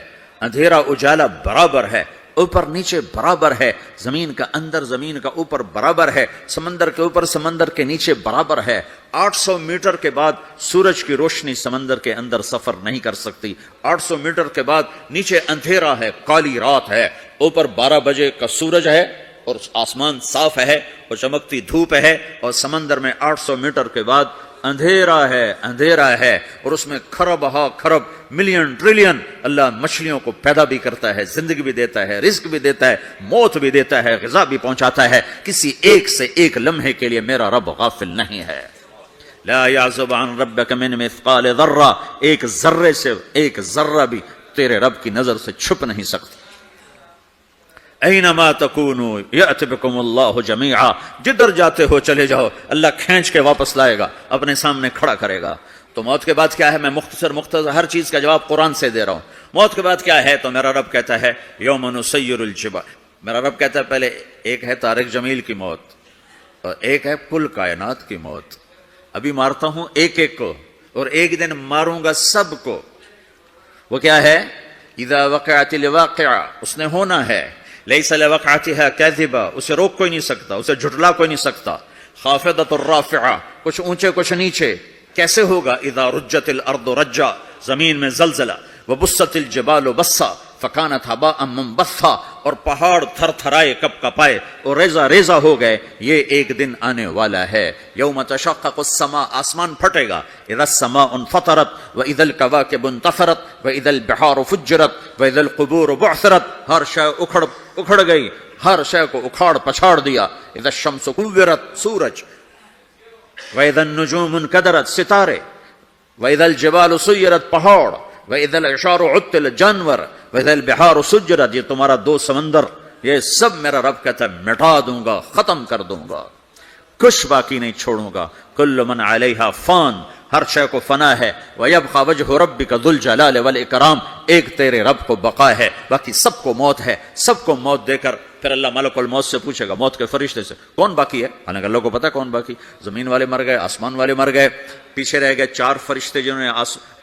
اندھیرا اجالا برابر ہے، اوپر نیچے برابر ہے، زمین کا اندر زمین کا اوپر برابر ہے، سمندر کے اوپر سمندر کے نیچے برابر ہے۔ 800 میٹر کے بعد سورج کی روشنی سمندر کے اندر سفر نہیں کر سکتی۔ 800 میٹر کے بعد نیچے اندھیرا ہے، کالی رات ہے، اوپر 12 بجے کا سورج ہے اور آسمان صاف ہے اور چمکتی دھوپ ہے، اور سمندر میں 800 میٹر کے بعد اندھیرا ہے اور اس میں کھرب ہا کھرب ملین ٹریلین اللہ مچھلیوں کو پیدا بھی کرتا ہے، زندگی بھی دیتا ہے، رزق بھی دیتا ہے، موت بھی دیتا ہے، غذا بھی پہنچاتا ہے۔ کسی ایک سے ایک لمحے کے لیے میرا رب غافل نہیں ہے۔ لا يعزب عن ربك من مثقال ذرہ، ایک ذرے سے ایک ذرہ بھی تیرے رب کی نظر سے چھپ نہیں سکتی۔ اینما تکونوا یأت بکم اللہ جمیعا، جدھر جاتے ہو چلے جاؤ، اللہ کھینچ کے واپس لائے گا، اپنے سامنے کھڑا کرے گا۔ تو موت کے بعد کیا ہے؟ میں مختصر ہر چیز کا جواب قرآن سے دے رہا ہوں۔ موت کے بعد کیا ہے؟ تو میرا رب کہتا ہے یوم نسیر الجبال۔ میرا رب کہتا ہے پہلے ایک ہے طارق جمیل کی موت اور ایک ہے کل کائنات کی موت۔ ابھی مارتا ہوں ایک ایک کو اور ایک دن ماروں گا سب کو۔ وہ کیا ہے؟ اذا وقعت الواقعہ، اس نے ہونا ہے۔ لیس لوقعتها کاذبہ، اسے روک کوئی نہیں سکتا، اسے جھٹلا کوئی نہیں سکتا۔ خافضۃ الرافعہ، کچھ اونچے کچھ نیچے۔ کیسے ہوگا؟ اذا رجت الارض رجا، زمین میں زلزلہ۔ وبست الجبال بسا فکانت ہباء منبثا، اور پہاڑ تھر تھرائے کپ کپائے اور ریزہ ریزہ ہو گئے۔ یہ ایک دن آنے والا ہے۔ یوم تشقق السماء، آسمان پھٹے گا۔ اذا السماء انفطرت واذا الكواكب انتثرت واذا البحار فجرت واذا القبور بعثرت، ہر شے اکھڑ گئی، ہر شے کو اکھاڑ پچھاڑ دیا۔ اذا الشمس كورت، سورج۔ واذا النجوم انكدرت، ستارے۔ واذا الجبال سيرت، پہاڑ۔ وَإِذَا الْعِشَارُ عُطِّلَتْ، جانور۔ وَإِذَا الْبِحَارُ سُجِّرَتْ، یہ تمہارا 2 سمندر، یہ سب میرا رب کہتا ہے مٹا دوں گا، ختم کر دوں گا، کچھ باقی نہیں چھوڑوں گا۔ كُلُّ مَنْ عَلَيْهَا فان، ہر شے کو فنا ہے۔ وَيَبْقَى وَجْهُ رَبِّكَ ذُو الْجَلَالِ وَالْإِكْرَامِ، ایک تیرے رب کو بقا ہے، باقی سب کو موت ہے۔ سب کو موت دے کر پھر اللہ ملک الموت سے پوچھے گا، موت کے فرشتے سے، کون باقی ہے؟ حالانکہ اللہ کو پتا کون باقی. زمین والے مر گئے، آسمان والے مر گئے، پیچھے رہ گئے 4 فرشتے جنہوں نے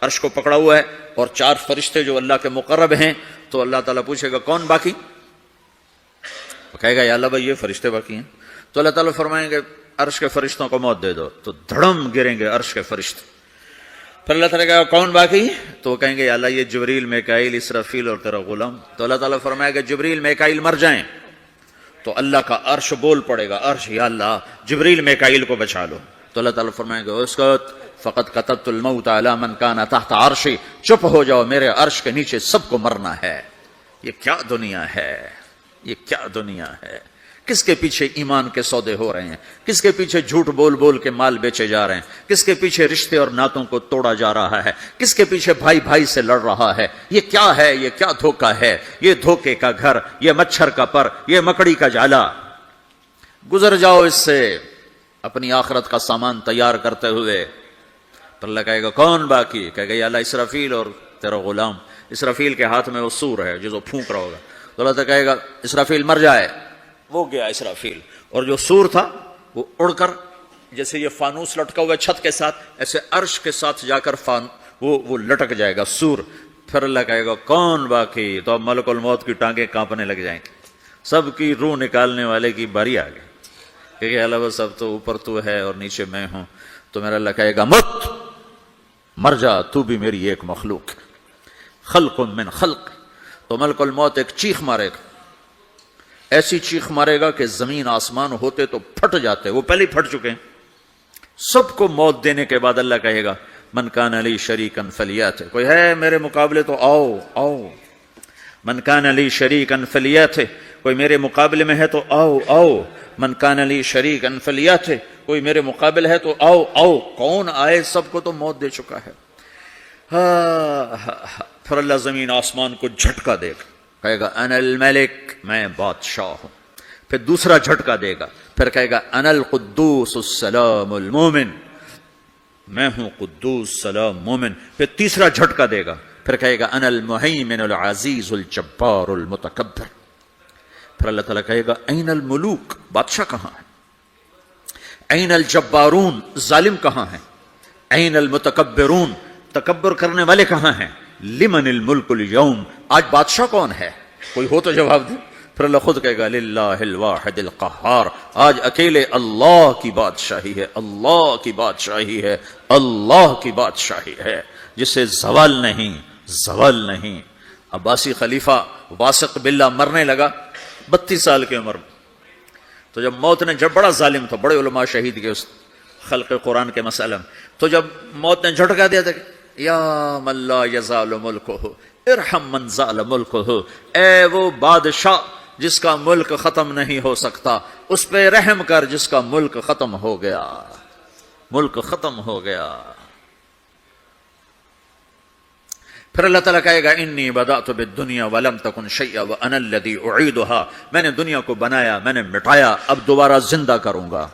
عرش کو پکڑا ہوا ہے، اور 4 فرشتے جو اللہ کے مقرب ہیں. تو اللہ تعالیٰ پوچھے گا کون باقی؟ وہ کہے گا یا اللہ بھائی یہ فرشتے باقی ہیں. تو اللہ تعالیٰ فرمائیں گے عرش کے فرشتوں کو موت دے دو. تو دھڑم گریں گے عرش کے فرشتے. پھر اللہ تعالیٰ کہا کون باقی؟ تو وہ کہیں گے یا اللہ یہ جبریل، میکائیل، اسرافیل اور تیرا غلام. تو اللہ تعالیٰ فرمائے گا جبریل میکائیل مر جائیں. تو اللہ کا عرش بول پڑے گا، عرش یا اللہ جبریل میکائیل کو بچا لو. تو اللہ تعالیٰ فرمائے گا اسکت فقط کتبت الموت علی من کان تحت عرشی، چپ ہو جاؤ، میرے عرش کے نیچے سب کو مرنا ہے. یہ کیا دنیا ہے، یہ کیا دنیا ہے. کس کے پیچھے ایمان کے سودے ہو رہے ہیں، کس کے پیچھے جھوٹ بول بول کے مال بیچے جا رہے ہیں، کس کے پیچھے رشتے اور ناتوں کو توڑا جا رہا ہے، کس کے پیچھے بھائی بھائی سے لڑ رہا ہے. یہ کیا ہے، یہ کیا دھوکہ ہے، یہ دھوکے کا گھر، یہ مچھر کا پر، یہ مکڑی کا جالا. گزر جاؤ اس سے اپنی آخرت کا سامان تیار کرتے ہوئے. تو اللہ کہے گا کون باقی؟ کہے گا یا اللہ اسرافیل اور تیرا غلام. اسرافیل کے ہاتھ میں وہ سور ہے جو پھونک رہا ہوگا. تو اللہ تعالیٰ کہے گا اسرافیل مر جائے. وہ گیا اسرافیل، اور جو سور تھا وہ اڑ کر جیسے یہ فانوس لٹکا ہوا ہے چھت کے ساتھ، ایسے عرش کے ساتھ جا کر وہ لٹک جائے گا سور. پھر اللہ کہے گا کون باقی؟ تو اب ملک الموت کی ٹانگیں کانپنے لگ جائیں گے. سب کی روح نکالنے والے کی باری آ گئی، کیونکہ اللہ بس اب تو اوپر تو ہے اور نیچے میں ہوں. تو میرا اللہ کہے گا مت، مر جا، تو بھی میری ایک مخلوق، خلق من خلق. تو ملک الموت ایک چیخ مارے گا، ایسی چیخ مارے گا کہ زمین آسمان ہوتے تو پھٹ جاتے، وہ پہلے ہی پھٹ چکے ہیں. سب کو موت دینے کے بعد اللہ کہے گا من کان لی شریکن فلیات، کوئی ہے میرے مقابلے تو آؤ آؤ. من کان لی شریکن فلیات، کوئی میرے مقابلے میں ہے تو آؤ آؤ. من کان لی شریکن فلیات، کوئی میرے مقابل ہے تو آؤ آؤ. کون آئے؟ سب کو تو موت دے چکا ہے. پھر اللہ زمین آسمان کو جھٹکا دے گا، کہے گا انا الملک، میں بادشاہ ہوں. پھر دوسرا جھٹکا دے گا، پھر کہے گا انا القدوس السلام المومن، میں ہوں قدوس سلام مومن. پھر تیسرا جھٹکا دے گا، پھر کہے گا انا المہیمن العزیز الجبار المتکبر. پھر اللہ تعالیٰ کہے گا این الملوک، بادشاہ کہاں ہے؟ این الجبارون، ظالم کہاں ہیں؟ این المتکبرون، تکبر کرنے والے کہاں ہیں؟ لمن الملک اليوم، آج بادشاہ کون ہے؟ کوئی ہو تو جواب دے. پھر اللہ خود کہے گا للہ الواحد القہار، آج اکیلے اللہ کی بادشاہی ہے، اللہ کی بادشاہی ہے، اللہ کی بادشاہی ہے جسے زوال نہیں، زوال نہیں. عباسی خلیفہ واثق باللہ مرنے لگا 32 سال کی عمر میں. تو جب موت نے، جب بڑا ظالم تھا، بڑے علماء شہید کے اس خلق قرآن کے مسئلہ میں، تو جب موت نے جھٹکا دیا تھا یا من لا یزال ملکہ ارحم من زال ملکہ، اے وہ بادشاہ جس کا ملک ختم نہیں ہو سکتا، اس پہ رحم کر جس کا ملک ختم ہو گیا، ملک ختم ہو گیا. پھر اللہ تعالیٰ کہے گا انی بدأت بالدنیا ولم تکن شیئا وانا الذی اعیدها، میں نے دنیا کو بنایا، میں نے مٹایا، اب دوبارہ زندہ کروں گا.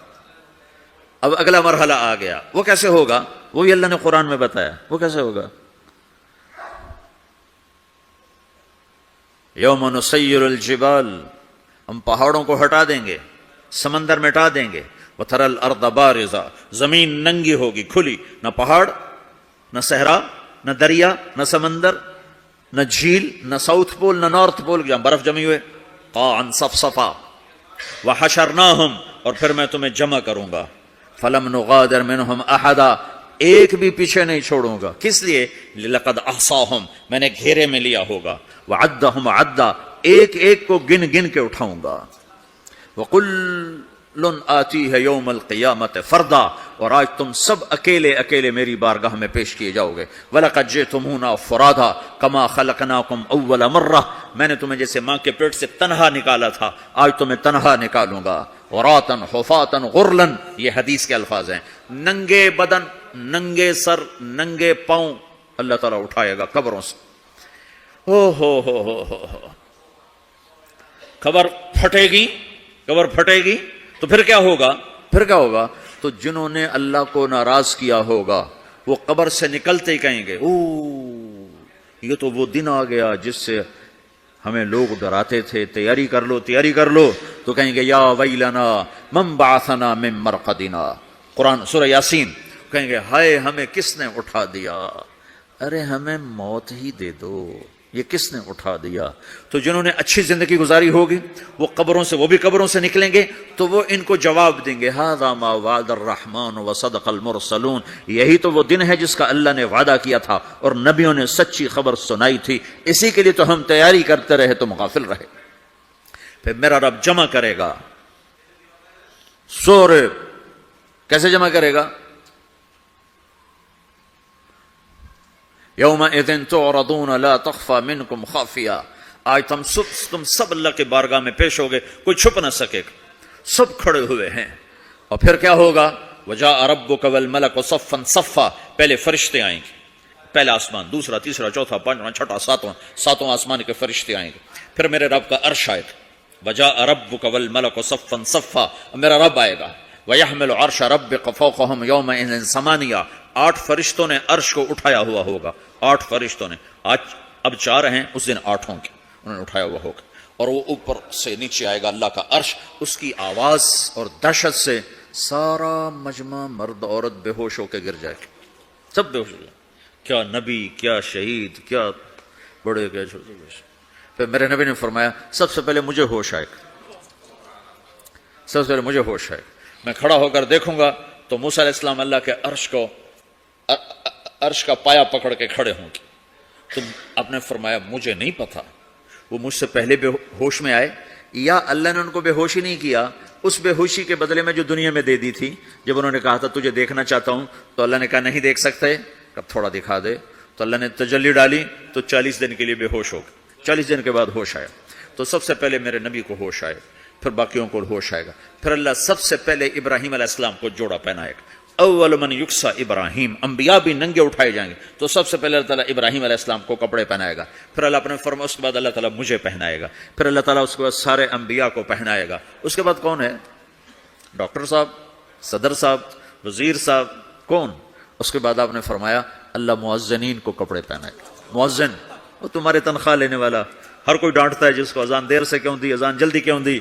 اب اگلا مرحلہ آ گیا. وہ کیسے ہوگا؟ وہی اللہ نے قرآن میں بتایا. وہ کیسے ہوگا؟ یوم نسیر الجبال، ہم پہاڑوں کو ہٹا دیں گے، سمندر مٹا دیں گے. وتری الارض بارزہ، زمین ننگی ہوگی، کھلی، نہ پہاڑ، نہ صحرا، نہ دریا، نہ سمندر، نہ جھیل، نہ ساؤتھ پول، نہ نارتھ پول جہاں برف جمی ہوئے. قاعا صفصفا وحشرناہم، اور پھر میں تمہیں جمع کروں گا. فلم نغادر منہم احدا، ایک بھی پیچھے نہیں چھوڑوں گا. کس لیے؟ لقد احصاہم، میں نے گھیرے میں لیا ہوگا. وعدہم عدا، ایک ایک کو گن گن کے اٹھاؤں گا. وکل آتیہ یوم القیامت فردا، اور آج تم سب اکیلے اکیلے میری بارگاہ میں پیش کیے جاؤ گے. وَلَقَدْ جِئْتُمُونَا فُرَادًا كَمَا خَلَقْنَاكُمْ أَوَّلَ مَرَّةٍ، میں نے تمہیں جیسے ماں کے پیٹ سے تنہا نکالا تھا، آج تمہیں تنہا نکالوں گا. عُرَاةً حُفَاةً غُرْلًا، یہ حدیث کے الفاظ ہیں. ننگے بدن، ننگے سر، ننگے پاؤں اللہ تعالیٰ اٹھائے گا قبروں سے. ہو قبر پھٹے گی، قبر پھٹے گی تو پھر کیا ہوگا؟ پھر کیا ہوگا؟ تو جنہوں نے اللہ کو ناراض کیا ہوگا وہ قبر سے نکلتے ہی کہیں گے او یہ تو وہ دن آ گیا جس سے ہمیں لوگ ڈراتے تھے تیاری کر لو تیاری کر لو، تو کہیں گے یا ویلنا من بعثنا من مرقدنا، قرآن سورہ یاسین، کہیں گے ہائے ہمیں کس نے اٹھا دیا، ارے ہمیں موت ہی دے دو، یہ کس نے اٹھا دیا۔ تو جنہوں نے اچھی زندگی گزاری ہوگی وہ قبروں سے، وہ بھی قبروں سے نکلیں گے تو وہ ان کو جواب دیں گے ھذا ما وعد الرحمن وصدق المرسلون، یہی تو وہ دن ہے جس کا اللہ نے وعدہ کیا تھا اور نبیوں نے سچی خبر سنائی تھی، اسی کے لیے تو ہم تیاری کرتے رہے تم غافل رہے۔ پھر میرا رب جمع کرے گا سورے، کیسے جمع کرے گا؟ یومئذ تعرضون لا تخفى منکم خافیہ، آج تم سب اللہ کے بارگاہ میں پیش ہوگے، کوئی چھپ نہ سکے گا، سب کھڑے ہوئے ہیں۔ اور پھر کیا ہوگا؟ وجاء ربک والملک صفا صفا، پہلے فرشتے آئیں گے، پہلا آسمان، دوسرا، تیسرا، چوتھا، پانچواں، چھٹا، ساتواں آسمان کے فرشتے آئیں گے، پھر میرے رب کا عرش آئے گا، وجاء ربک والملک صفا صفا، میرا رب آئے گا، وَيَحْمِلُ عَرْشَ رَبِّكَ فَوْقَهُمْ يَوْمَئِذٍ ثَمَانِيَةٌ، 8 فرشتوں نے عرش کو اٹھایا ہوا ہوگا، 8 فرشتوں نے، آج اب 4 ہیں، اس دن 8 ہوں گے، انہوں نے اٹھایا ہوا ہوگا، اور وہ اوپر سے نیچے آئے گا اللہ کا عرش، اس کی آواز اور دہشت سے سارا مجمع مرد عورت بے ہوش ہو کے گر جائے گا، سب بے ہوش ہو جائے، کیا نبی، کیا شہید، کیا بڑے، کیا چھوٹے۔ پھر میرے نبی نے فرمایا سب سے پہلے مجھے ہوش آئے گا، سب سے پہلے مجھے ہوش آئے گا، میں کھڑا ہو کر دیکھوں گا تو موسیٰ علیہ السلام اللہ کے عرش کا پایا پکڑ کے کھڑے ہوں گے۔ تو آپ نے فرمایا مجھے نہیں پتا وہ مجھ سے پہلے بے ہوش میں آئے یا اللہ نے ان کو بے ہوشی نہیں کیا، اس بے ہوشی کے بدلے میں جو دنیا میں دے دی تھی، جب انہوں نے کہا تھا تجھے دیکھنا چاہتا ہوں تو اللہ نے کہا نہیں دیکھ سکتے، کب تھوڑا دکھا دے، تو اللہ نے تجلی ڈالی تو 40 دن کے لیے بے ہوش ہو گئے، 40 دن کے بعد ہوش آیا۔ تو سب سے پہلے میرے نبی کو ہوش آئے، پھر باقیوں کو ہوش آئے گا، پھر اللہ سب سے پہلے ابراہیم علیہ السلام کو جوڑا پہنائے گا، اول من یکسا ابراہیم، انبیاء بھی ننگے اٹھائے جائیں گے، تو سب سے پہلے اللہ تعالیٰ ابراہیم علیہ السلام کو کپڑے پہنائے گا، پھر اللہ اپنے فرما، اس کے بعد اللہ تعالیٰ مجھے پہنائے گا، پھر اللہ تعالیٰ اس کے بعد سارے انبیاء کو پہنائے گا، اس کے بعد کون ہے؟ ڈاکٹر صاحب، صدر صاحب، وزیر صاحب، کون؟ اس کے بعد آپ نے فرمایا اللہ مؤذنین کو کپڑے پہنائے گا، مؤذن وہ تمہارے تنخواہ لینے والا، ہر کوئی ڈانٹتا ہے جس کو اذان دیر سے کیوں دی، اذان جلدی کیوں دی،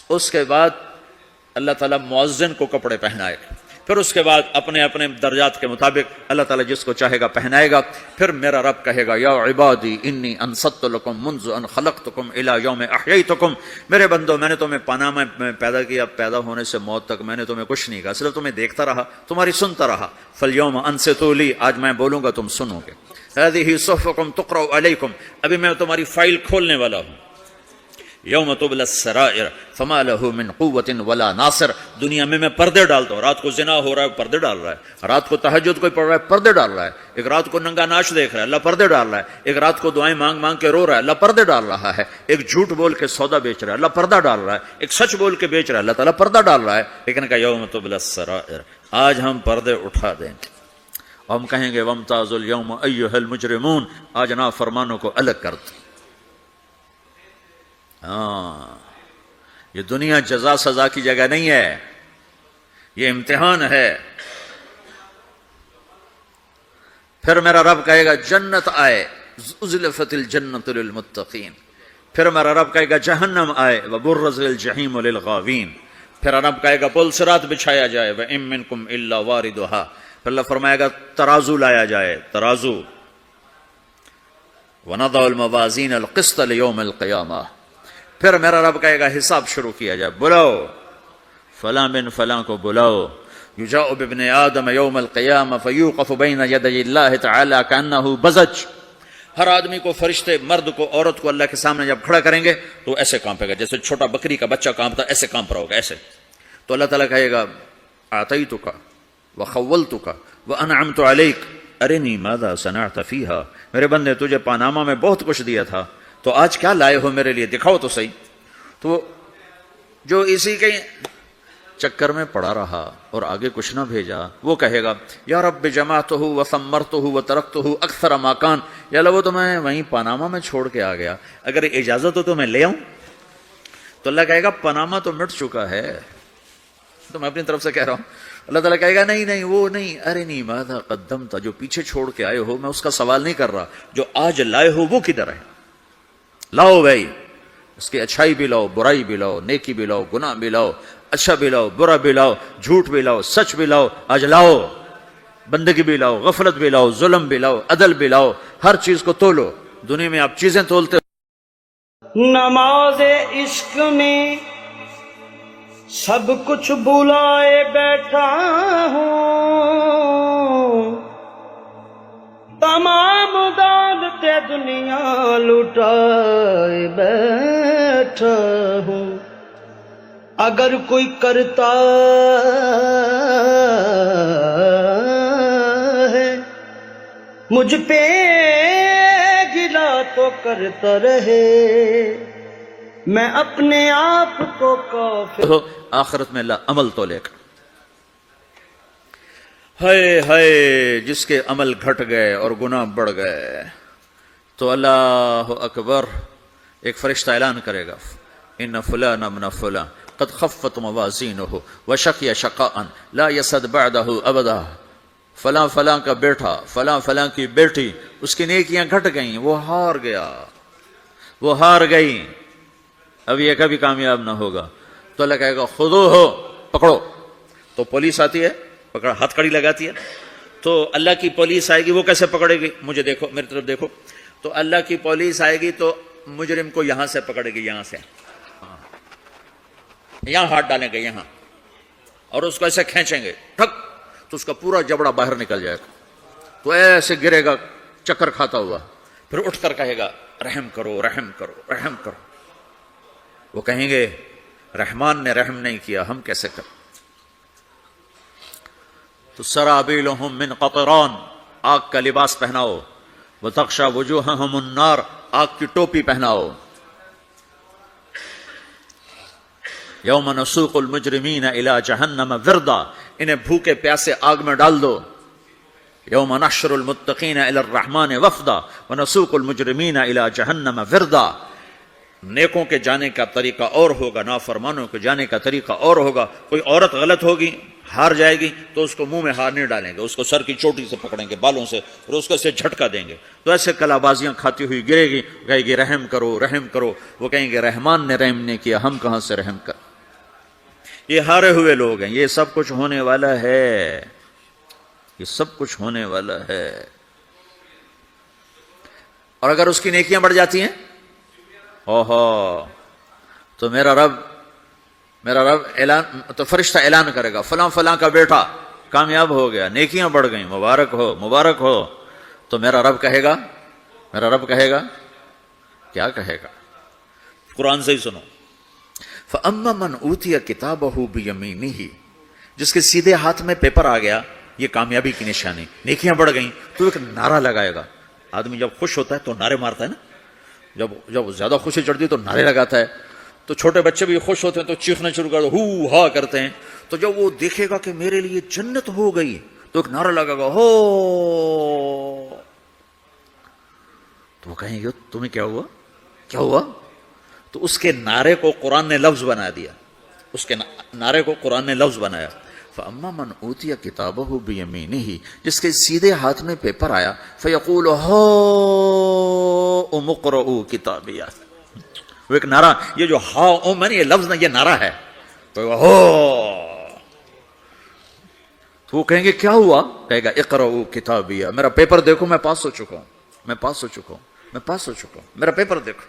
اس کے بعد اللہ تعالیٰ مؤذن کو کپڑے پہنائے گا، پھر اس کے بعد اپنے اپنے درجات کے مطابق اللہ تعالیٰ جس کو چاہے گا پہنائے گا، پھر میرا رب کہے گا یا عبادی انی انصت لکم منذ ان خلقتکم الی یوم احییتکم، میرے بندو میں نے تمہیں پناہ میں پیدا کیا، پیدا ہونے سے موت تک میں نے تمہیں کچھ نہیں کہا، صرف تمہیں دیکھتا رہا، تمہاری سنتا رہا، فالیوم انصتوا لی، آج میں بولوں گا تم سنو گے، ہذہ صحفکم تقرأ علیکم، ابھی میں تمہاری فائل کھولنے والا ہوں، یوم تبلی السرائر فما له من قوت ولا ناصر، دنیا میں پردے ڈالتا ہوں، رات کو زنا ہو رہا ہے پردے ڈال رہا ہے، رات کو تہجد کوئی پڑھ رہا ہے پردے ڈال رہا ہے، ایک رات کو ننگا ناچ دیکھ رہا ہے اللہ پردے ڈال رہا ہے، ایک رات کو دعائیں مانگ مانگ کے رو رہا ہے اللہ پردے ڈال رہا ہے، ایک جھوٹ بول کے سودا بیچ رہا ہے اللہ پردہ ڈال رہا ہے، ایک سچ بول کے بیچ رہا ہے اللہ تعالیٰ پردہ ڈال رہا ہے، لیکن کہ یوم تبلی السرائر، آج ہم پردے اٹھا دیں گے، ہم کہیں گے وامتازوا اليوم ایھا المجرمون، آج نافرمانوں کو الگ کر دو۔ ہاں، یہ دنیا جزا سزا کی جگہ نہیں ہے، یہ امتحان ہے۔ پھر میرا رب کہے گا جنت آئے، ازلفت الجنت للمتقین، پھر میرا رب کہے گا جہنم آئے، وبرزت الجحیم للغاوین، پھر رب کہے گا پل صراط بچھایا جائے، وَإِن مِّنكُمْ إِلَّا وَارِدُهَا، پھر اللہ فرمائے گا ترازو لایا جائے، ترازو، وَنَضَعُ الْمَوَازِينَ الْقِسْطَ لِيَوْمِ الْقِيَامَةِ، پھر میرا رب کہے گا حساب شروع کیا جائے، بلاؤ فلاں بن فلاں کو بلاؤ، یجاء بابن آدم یوم القیامہ فیوقف بین یدی اللہ تعالی کأنہ بزج، ہر آدمی کو، فرشتے، مرد کو، عورت کو اللہ کے سامنے جب کھڑا کریں گے تو ایسے کانپے گا جیسے چھوٹا بکری کا بچہ کانپتا، ایسے کانپ رہا ہوگا ایسے، تو اللہ تعالیٰ کہے گا اعطیتک وخولتک وانعمت علیک ارنی ماذا صنعت فیہا، میرے بندے تجھے پاناما میں بہت کچھ دیا تھا تو آج کیا لائے ہو میرے لیے، دکھاؤ تو صحیح۔ تو جو اسی کے چکر میں پڑا رہا اور آگے کچھ نہ بھیجا، وہ کہے گا یا رب جمعتہ وثمرتہ وترکتہ اکثر ما کان، یا اللہ وہ تو میں وہیں پاناما میں چھوڑ کے آ گیا، اگر اجازت ہو تو میں لے آؤں، تو اللہ کہے گا پاناما تو مٹ چکا ہے، تو میں اپنی طرف سے کہہ رہا ہوں، اللہ تعالیٰ کہے گا نہیں نہیں وہ نہیں، ارنی ماذا قدمت، جو پیچھے چھوڑ کے آئے ہو میں اس کا سوال نہیں کر رہا، جو آج لائے ہو وہ کدھر ہے، لاؤ بھائی، اس کی اچھائی بھی لاؤ، برائی بھی لاؤ، نیکی بھی لاؤ، گناہ بھی لاؤ، اچھا بھی لاؤ، برا بھی لاؤ، جھوٹ بھی لاؤ، سچ بھی لاؤ، آج لاؤ، بندگی بھی لاؤ، غفلت بھی لاؤ، ظلم بھی لاؤ، عدل بھی لاؤ، ہر چیز کو تولو۔ دنیا میں آپ چیزیں تولتے نماز عشق میں سب کچھ بلائے بیٹھا ہوں، تمام دولتیں دنیا لٹائے بیٹھا ہوں، اگر کوئی کرتا ہے مجھ پہ گلا تو کرتا رہے، میں اپنے آپ کو کافر ہو، آخرت میں اللہ عمل تولے گا۔ ہائے ہائے، جس کے عمل گھٹ گئے اور گناہ بڑھ گئے تو اللہ اکبر، ایک فرشتہ اعلان کرے گا، ان فلان ابن فلان قد خفت موازینہ وشقی شقاء لا یسد بعدہ ابدا، فلاں فلاں کا بیٹا، فلاں فلاں کی بیٹی، اس کی نیکیاں گھٹ گئیں، وہ ہار گیا، وہ ہار گئی، اب یہ کبھی کامیاب نہ ہوگا۔ تو اللہ کہے گا خودو ہو، پکڑو۔ تو پولیس آتی ہے، پکڑا، ہتھ کڑی لگاتی ہے، تو اللہ کی پولیس آئے گی، وہ کیسے پکڑے گی؟ مجھے دیکھو، میری طرف دیکھو، تو اللہ کی پولیس آئے گی تو مجرم کو یہاں سے پکڑے گی، یہاں سے، یہاں ہاتھ ڈالیں گے، یہاں، اور اس کو ایسے کھینچیں گے، ٹھک، تو اس کا پورا جبڑا باہر نکل جائے گا، تو ایسے گرے گا چکر کھاتا ہوا، پھر اٹھ کر کہے گا رحم کرو، رحم کرو، رحم کرو۔ وہ کہیں گے رحمان نے رحم نہیں کیا، ہم کیسے کریں؟ تو سرابیلہم من قطران، آگ کا لباس پہناؤ، وتغشی وجوہہم النار، آگ کی ٹوپی پہناؤ۔ یوم نسوق المجرمین الی جہنم وردا، انہیں بھوکے پیاسے آگ میں ڈال دو۔ یوم نحشر المتقین الی الرحمن وفدا ونسوق المجرمین الی جہنم وردا، نیکوں کے جانے کا طریقہ اور ہوگا، نافرمانوں کے جانے کا طریقہ اور ہوگا۔ کوئی عورت غلط ہوگی، ہار جائے گی تو اس کو منہ میں ہار نہیں ڈالیں گے، اس کو سر کی چوٹی سے پکڑیں گے، بالوں سے، اور اس کو ایسے جھٹکا دیں گے، تو ایسے کلا بازیاں کھاتی ہوئی گرے گی، کہے گی رحم کرو، رحم کرو۔ وہ کہیں گے رحمان نے رحم نہیں کیا، ہم کہاں سے رحم کر۔ یہ ہارے ہوئے لوگ ہیں، یہ سب کچھ ہونے والا ہے، یہ سب کچھ ہونے والا ہے۔ اور اگر اس کی نیکیاں بڑھ جاتی ہیں، اوہو، تو میرا رب اعلان، تو فرشتہ اعلان کرے گا فلاں فلاں کا بیٹا کامیاب ہو گیا، نیکیاں بڑھ گئیں، مبارک ہو، مبارک ہو۔ تو میرا رب کہے گا کیا کہے گا؟ قرآن سے ہی سنو، فَأَمَّا مَنْ أُوتِيَ كِتَابَهُ بِيَمِينِهِ، جس کے سیدھے ہاتھ میں پیپر آ گیا، یہ کامیابی کی نشانی، نیکیاں بڑھ گئیں، تو ایک نعرہ لگائے گا۔ آدمی جب خوش ہوتا ہے تو نعرے مارتا ہے نا، جب زیادہ خوشی چڑھتی ہے تو نعرے لگاتا ہے، تو چھوٹے بچے بھی خوش ہوتے ہیں تو چیخنا شروع کر دو، ہو ہا کرتے ہیں۔ تو جب وہ دیکھے گا کہ میرے لیے جنت ہو گئی تو ایک نعرہ لگا گا، ہو، تو وہ کہیں گے تمہیں کیا ہوا، کیا ہوا؟ تو اس کے نعرے کو قرآن نے لفظ بنا دیا، اس کے نعرے کو قرآن نے لفظ بنایا، فَأَمَّا مَنْ أُوتِيَ كِتَابَهُ بِيَمِينِهِ، جس کے سیدھے ہاتھ میں پیپر آیا، فَيَقُولُ هَاؤْمُ اقْرَءُوا كِتَابِيَهْ، وہ ایک نعرہ، یہ جو ہاؤم ہے نا، یہ لفظ نہ، یہ نعرہ ہے، تو وہ کہیں گے کیا ہوا؟ کہے گا اقرؤوا کتابیہ، میرا پیپر دیکھو، میں پاس ہو چکا ہوں، میں پاس ہو چکا ہوں، میں پاس ہو چکا ہوں، میرا پیپر دیکھو۔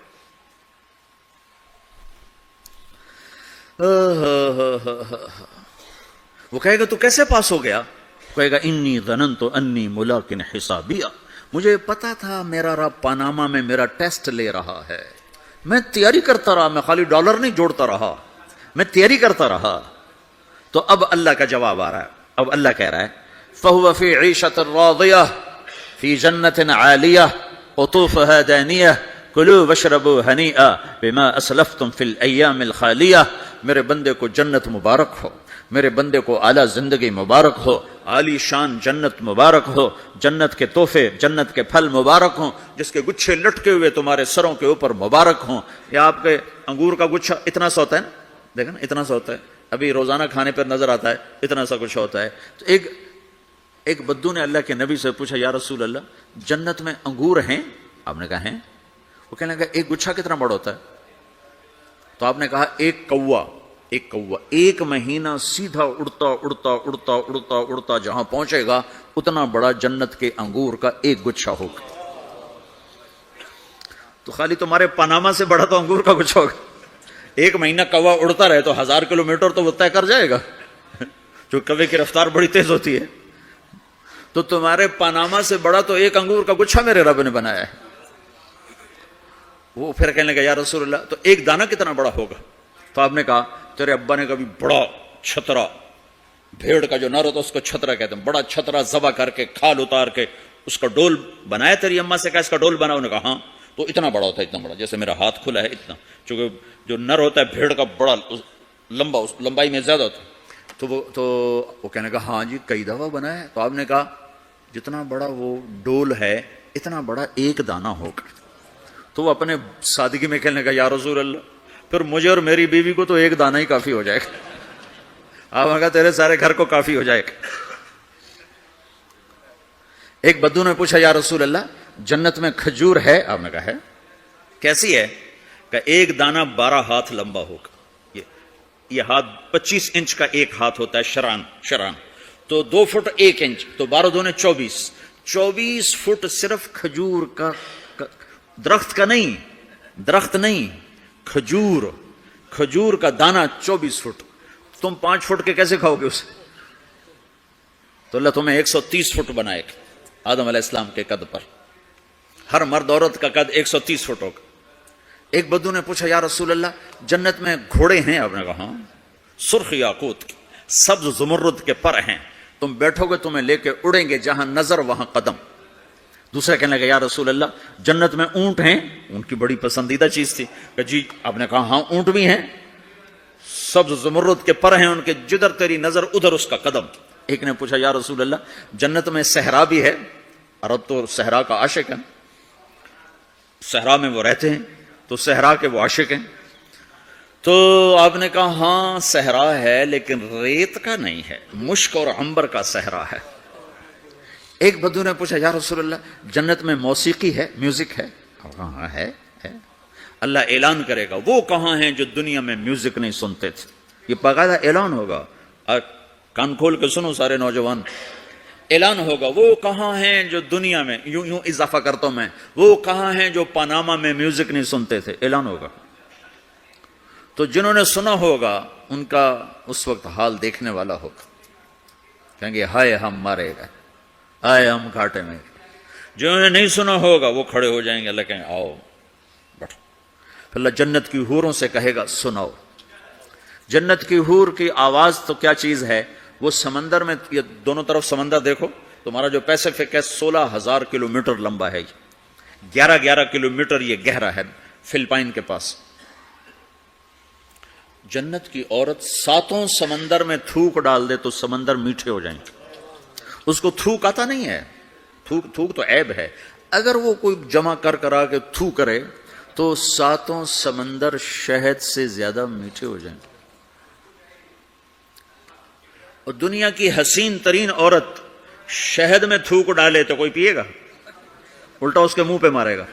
وہ کہے گا تو کیسے پاس ہو گیا؟ کہے گا انی ظننت انی ملاق حسابیہ، مجھے پتا تھا میرا رب پاناما میں میرا ٹیسٹ لے رہا ہے، میں تیاری کرتا رہا، میں خالی ڈالر نہیں جوڑتا رہا، میں تیاری کرتا رہا۔ تو اب اللہ کا جواب آ رہا ہے، اب اللہ کہہ رہا ہے فَهُوَ فِي عِيشَةٍ رَاضِيَةٍ فِي جَنَّةٍ عَالِيَةٍ قُطُوفُهَا دَانِيَةٌ کلوا واشربوا ہنیئا بما اسلفتم فی الایام الخالیہ، میرے بندے کو جنت مبارک ہو، میرے بندے کو اعلیٰ زندگی مبارک ہو، عالی شان جنت مبارک ہو، جنت کے تحفے، جنت کے پھل مبارک ہوں، جس کے گچھے لٹکے ہوئے تمہارے سروں کے اوپر مبارک ہوں۔ یا آپ کے انگور کا گچھا اتنا سا ہوتا ہے نا، دیکھیں نا اتنا سا ہوتا ہے، ابھی روزانہ کھانے پر نظر آتا ہے، اتنا سا کچھ ہوتا ہے۔ تو ایک بدو نے اللہ کے نبی سے پوچھا یا رسول اللہ جنت میں انگور ہیں؟ آپ نے کہا ہیں۔ وہ کہنے لگا ایک گچھا کتنا بڑا ہوتا ہے؟ تو آپ نے کہا ایک کوا ایک مہینہ سیدھا اڑتا اڑتا اڑتا اڑتا اڑتا جہاں پہنچے گا اتنا بڑا جنت کے انگور کا ایک گچھا ہوگا. تو خالی تمہارے پاناما سے بڑا تو انگور کا گچھا ہوگا. ایک مہینہ کوا اڑتا رہے تو 1000 کلومیٹر تو وہ طے کر جائے گا، جو کوے کی رفتار بڑی تیز ہوتی ہے. تو تمہارے پاناما سے بڑا تو ایک انگور کا گچھا میرے رب نے بنایا ہے. وہ پھر کہنے لگا یا رسول اللہ تو ایک دانہ کتنا بڑا ہوگا؟ تو آپ نے کہا تیرے ابا نے کبھی بڑا چھترا، بھیڑ کا جو نر ہوتا اس کو چھترا کہتے ہیں، بڑا چھترا ذبح کر کے کھال اتار کے اس کا ڈول بنایا؟ تیری اما سے کہا اس کا ڈول بنا؟ انہوں نے کہا ہاں. تو اتنا بڑا ہوتا ہے، اتنا بڑا جیسے میرا ہاتھ کھلا ہے اتنا، چونکہ جو نر ہوتا ہے بھیڑ کا بڑا لمبا، اس لمبائی میں زیادہ ہوتا ہے. تو وہ کہنے کا ہاں جی کئی دفعہ بنا ہے. تو آپ نے کہا جتنا بڑا وہ ڈول ہے اتنا بڑا ایک دانہ ہوگا. تو وہ اپنے سادگی میں کہنے کا یا رسول اللہ پھر مجھے اور میری بیوی کو تو ایک دانہ ہی کافی ہو جائے گا. آپ نے کہا تیرے سارے گھر کو کافی ہو جائے گا. ایک بدو نے پوچھا یا رسول اللہ جنت میں کھجور ہے؟ آپ نے کہا ہے. کیسی ہے؟ کہ ایک دانہ 12 ہاتھ لمبا ہوگا. یہ ہاتھ 25 انچ کا ایک ہاتھ ہوتا ہے، شران تو 2 فٹ 1 انچ تو 12 دونے 24 فٹ صرف کھجور کا، درخت کا نہیں، درخت نہیں، کھجور کا دانہ 24 فٹ. تم 5 فٹ کے کیسے کھاؤ گے اسے؟ تو اللہ تمہیں 130 فٹ بنائے گا آدم علیہ السلام کے قد پر. ہر مرد عورت کا قد 130 فٹ ہوگا. ایک بدو نے پوچھا یا رسول اللہ جنت میں گھوڑے ہیں؟ آپ نے کہا ہاں، سرخ یاقوت کے، سبز زمرد کے پر ہیں، تم بیٹھو گے تمہیں لے کے اڑیں گے، جہاں نظر وہاں قدم. دوسرا کہنے لگا یا رسول اللہ جنت میں اونٹ ہیں؟ ان کی بڑی پسندیدہ چیز تھی کہ جی. آپ نے کہا ہاں اونٹ بھی ہیں، سبز زمرد کے پر ہیں ان کے، جدھر تیری نظر ادھر اس کا قدم. ایک نے پوچھا یا رسول اللہ جنت میں صحرا بھی ہے؟ عرب تو صحرا کا عاشق ہے، صحرا میں وہ رہتے ہیں تو صحرا کے وہ عاشق ہیں. تو آپ نے کہا ہاں صحرا ہے لیکن ریت کا نہیں ہے، مشک اور عنبر کا صحرا ہے. ایک بدو نے پوچھا یا رسول اللہ جنت میں موسیقی ہے، میوزک ہے؟ ہاں ہے. اللہ اعلان کرے گا وہ کہاں ہیں جو دنیا میں میوزک نہیں سنتے تھے. یہ باقاعدہ اعلان ہوگا، کان کھول کے سنو سارے نوجوان. اعلان ہوگا وہ کہاں ہیں جو دنیا میں، یوں اضافہ کرتا ہوں میں، وہ کہاں ہیں جو پاناما میں میوزک نہیں سنتے تھے. اعلان ہوگا تو جنہوں نے سنا ہوگا ان کا اس وقت حال دیکھنے والا ہوگا. کہیں گے ہائے ہم مارے گئے، آئے ہم گھاٹے میں. جنہوں نے نہیں سنا ہوگا وہ کھڑے ہو جائیں گے، اللہ کہیں آؤ بیٹھو. پھر اللہ جنت کی حوروں سے کہے گا سناؤ. جنت کی حور کی آواز تو کیا چیز ہے، وہ سمندر میں، یہ دونوں طرف سمندر دیکھو، تمہارا جو پیسفک ہے 16,000 کلومیٹر لمبا ہے، 11 کلومیٹر یہ گہرا ہے فلپائن کے پاس. جنت کی عورت 7 سمندر میں تھوک ڈال دے تو سمندر میٹھے ہو جائیں گے. اس کو تھوک آتا نہیں ہے، تھوک تو عیب ہے. اگر وہ کوئی جمع کرا کے تھو کرے تو 7 سمندر شہد سے زیادہ میٹھے ہو جائیں گے. اور دنیا کی حسین ترین عورت شہد میں تھوک ڈالے تو کوئی پیے گا؟ الٹا اس کے منہ پہ مارے گا.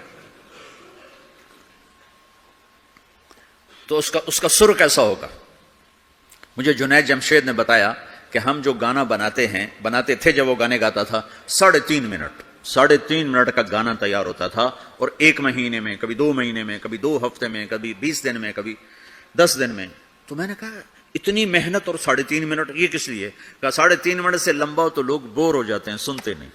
تو اس کا سر کیسا ہوگا؟ مجھے جنید جمشید نے بتایا کہ ہم جو گانا بناتے تھے جب وہ گانے گاتا تھا 3.5 منٹ کا گانا تیار ہوتا تھا، اور 1 مہینے میں، کبھی 2 مہینے میں، کبھی 2 ہفتے میں، کبھی 20 دن میں، کبھی 10 دن میں. تو میں نے کہا اتنی محنت اور 3.5 منٹ یہ کس لیے؟ کہا 3.5 منٹ سے لمبا ہو تو لوگ بور ہو جاتے ہیں، سنتے نہیں.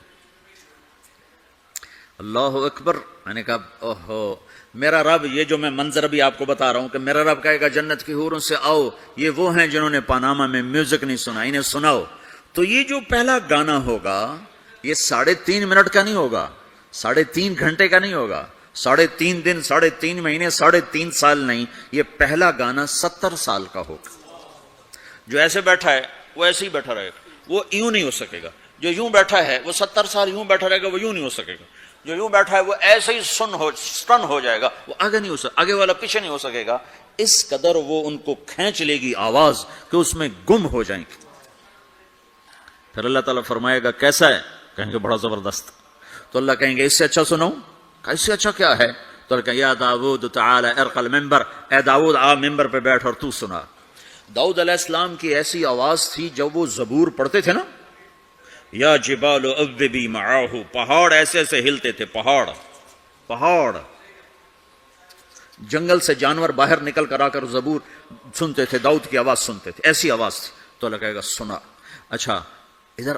اللہ اکبر. میں نے کہا اوہو میرا رب، یہ جو میں منظر بھی آپ کو بتا رہا ہوں کہ میرا رب کہے گا جنت کی حوروں سے آؤ، یہ وہ ہیں جنہوں نے پاناما میں میوزک نہیں سنا، انہیں سناؤ. تو یہ جو پہلا گانا ہوگا یہ 3.5 منٹ کا نہیں ہوگا، 3.5 گھنٹے کا نہیں ہوگا، 3.5 دن، 3.5 مہینے، 3.5 سال نہیں. یہ پہلا گانا 70 سال کا ہوگا. جو ایسے بیٹھا ہے وہ ایسے ہی بیٹھا رہے گا، وہ یوں نہیں ہو سکے گا. جو یوں بیٹھا ہے وہ 70 سال یوں بیٹھا رہے گا، وہ یوں نہیں ہو سکے گا. جو یوں بیٹھا ہے وہ ایسے ہی سٹن ہو جائے گا، وہ آگے نہیں ہو سکے، آگے والا پیچھے نہیں ہو سکے گا. اس قدر وہ ان کو کھینچ لے گی آواز کہ اس میں گم ہو جائیں گے. پھر اللہ تعالیٰ فرمائے گا کیسا ہے؟ کہیں گے بڑا زبردست. تو اللہ کہیں گے اس سے اچھا سناؤں؟ اس سے اچھا کیا ہے؟ تو کہ یا داؤد تعالی ارقى المنبر، اے داؤد آ ممبر پہ بیٹھ اور تو سنا۔ داؤد علیہ السلام کی ایسی آواز تھی جب وہ زبور پڑھتے تھے نا، یا جبال اوبی معاہ، پہاڑ ایسے ایسے ہلتے تھے، پہاڑ جنگل سے جانور باہر نکل کر آ کر زبور سنتے تھے، داؤد کی آواز سنتے تھے، ایسی آواز تھی۔ تو اللہ کہے گا سنا۔ اچھا ادھر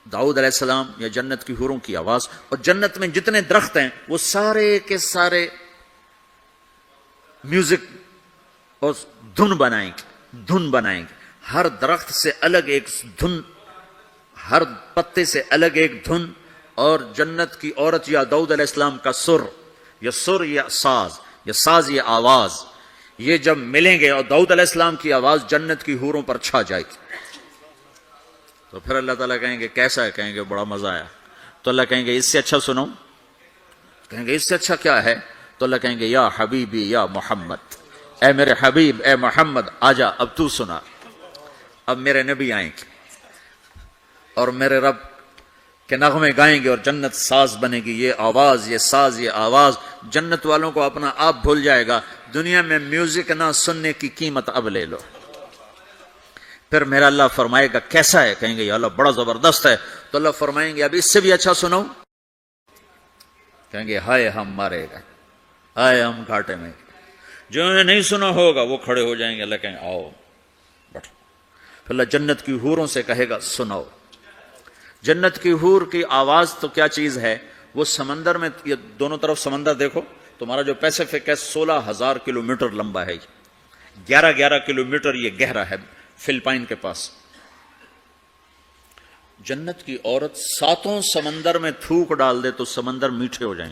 داؤد علیہ السلام یا جنت کی حوروں کی آواز، اور جنت میں جتنے درخت ہیں وہ سارے کے سارے میوزک اور دھن بنائیں گے، ہر درخت سے الگ ایک دھن، ہر پتے سے الگ ایک دھن، اور جنت کی عورت یا داؤد علیہ السلام کا سر یا ساز یا آواز، یہ جب ملیں گے اور داؤد علیہ السلام کی آواز جنت کی حوروں پر چھا جائے گی، تو پھر اللہ تعالیٰ کہیں گے کیسا ہے؟ کہیں گے بڑا مزہ آیا۔ تو اللہ کہیں گے اس سے اچھا سنو، کہیں گے اس سے اچھا کیا ہے؟ تو اللہ کہیں گے یا حبیبی یا محمد، اے میرے حبیب اے محمد آجا، اب تو سنا۔ اب میرے نبی آئیں گے اور میرے رب کے نغمے گائیں گے، اور جنت ساز بنے گی، یہ آواز، یہ ساز، یہ آواز جنت والوں کو اپنا آپ بھول جائے گا۔ دنیا میں میوزک نہ سننے کی قیمت اب لے لو۔ پھر میرا اللہ فرمائے گا کیسا ہے؟ کہیں گے یا اللہ بڑا زبردست ہے۔ تو اللہ فرمائیں گے اب اس سے بھی اچھا سنو، کہیں گے ہائے ہم مارے گا، ہائے ہم گھاٹے میں۔ جو انہیں نہیں سنا ہوگا وہ کھڑے ہو جائیں گے، اللہ کہیں آؤ بیٹھو۔ پھر اللہ جنت کی حوروں سے کہے گا سناؤ۔ جنت کی حور کی آواز تو کیا چیز ہے، وہ سمندر میں، یہ دونوں طرف سمندر دیکھو، تمہارا جو پیسیفک ہے 16,000 کلومیٹر لمبا ہے، 11 کلومیٹر یہ گہرا ہے فلپائن کے پاس۔ جنت کی عورت 7 سمندر میں تھوک ڈال دے تو سمندر میٹھے ہو جائیں۔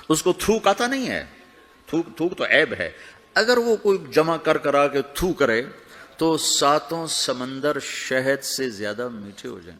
اس کو تھوک آتا نہیں ہے، تھوک تو عیب ہے، اگر وہ کوئی جمع کر آ کے تھو کرے تو 7 سمندر شہد سے زیادہ میٹھے ہو جائیں۔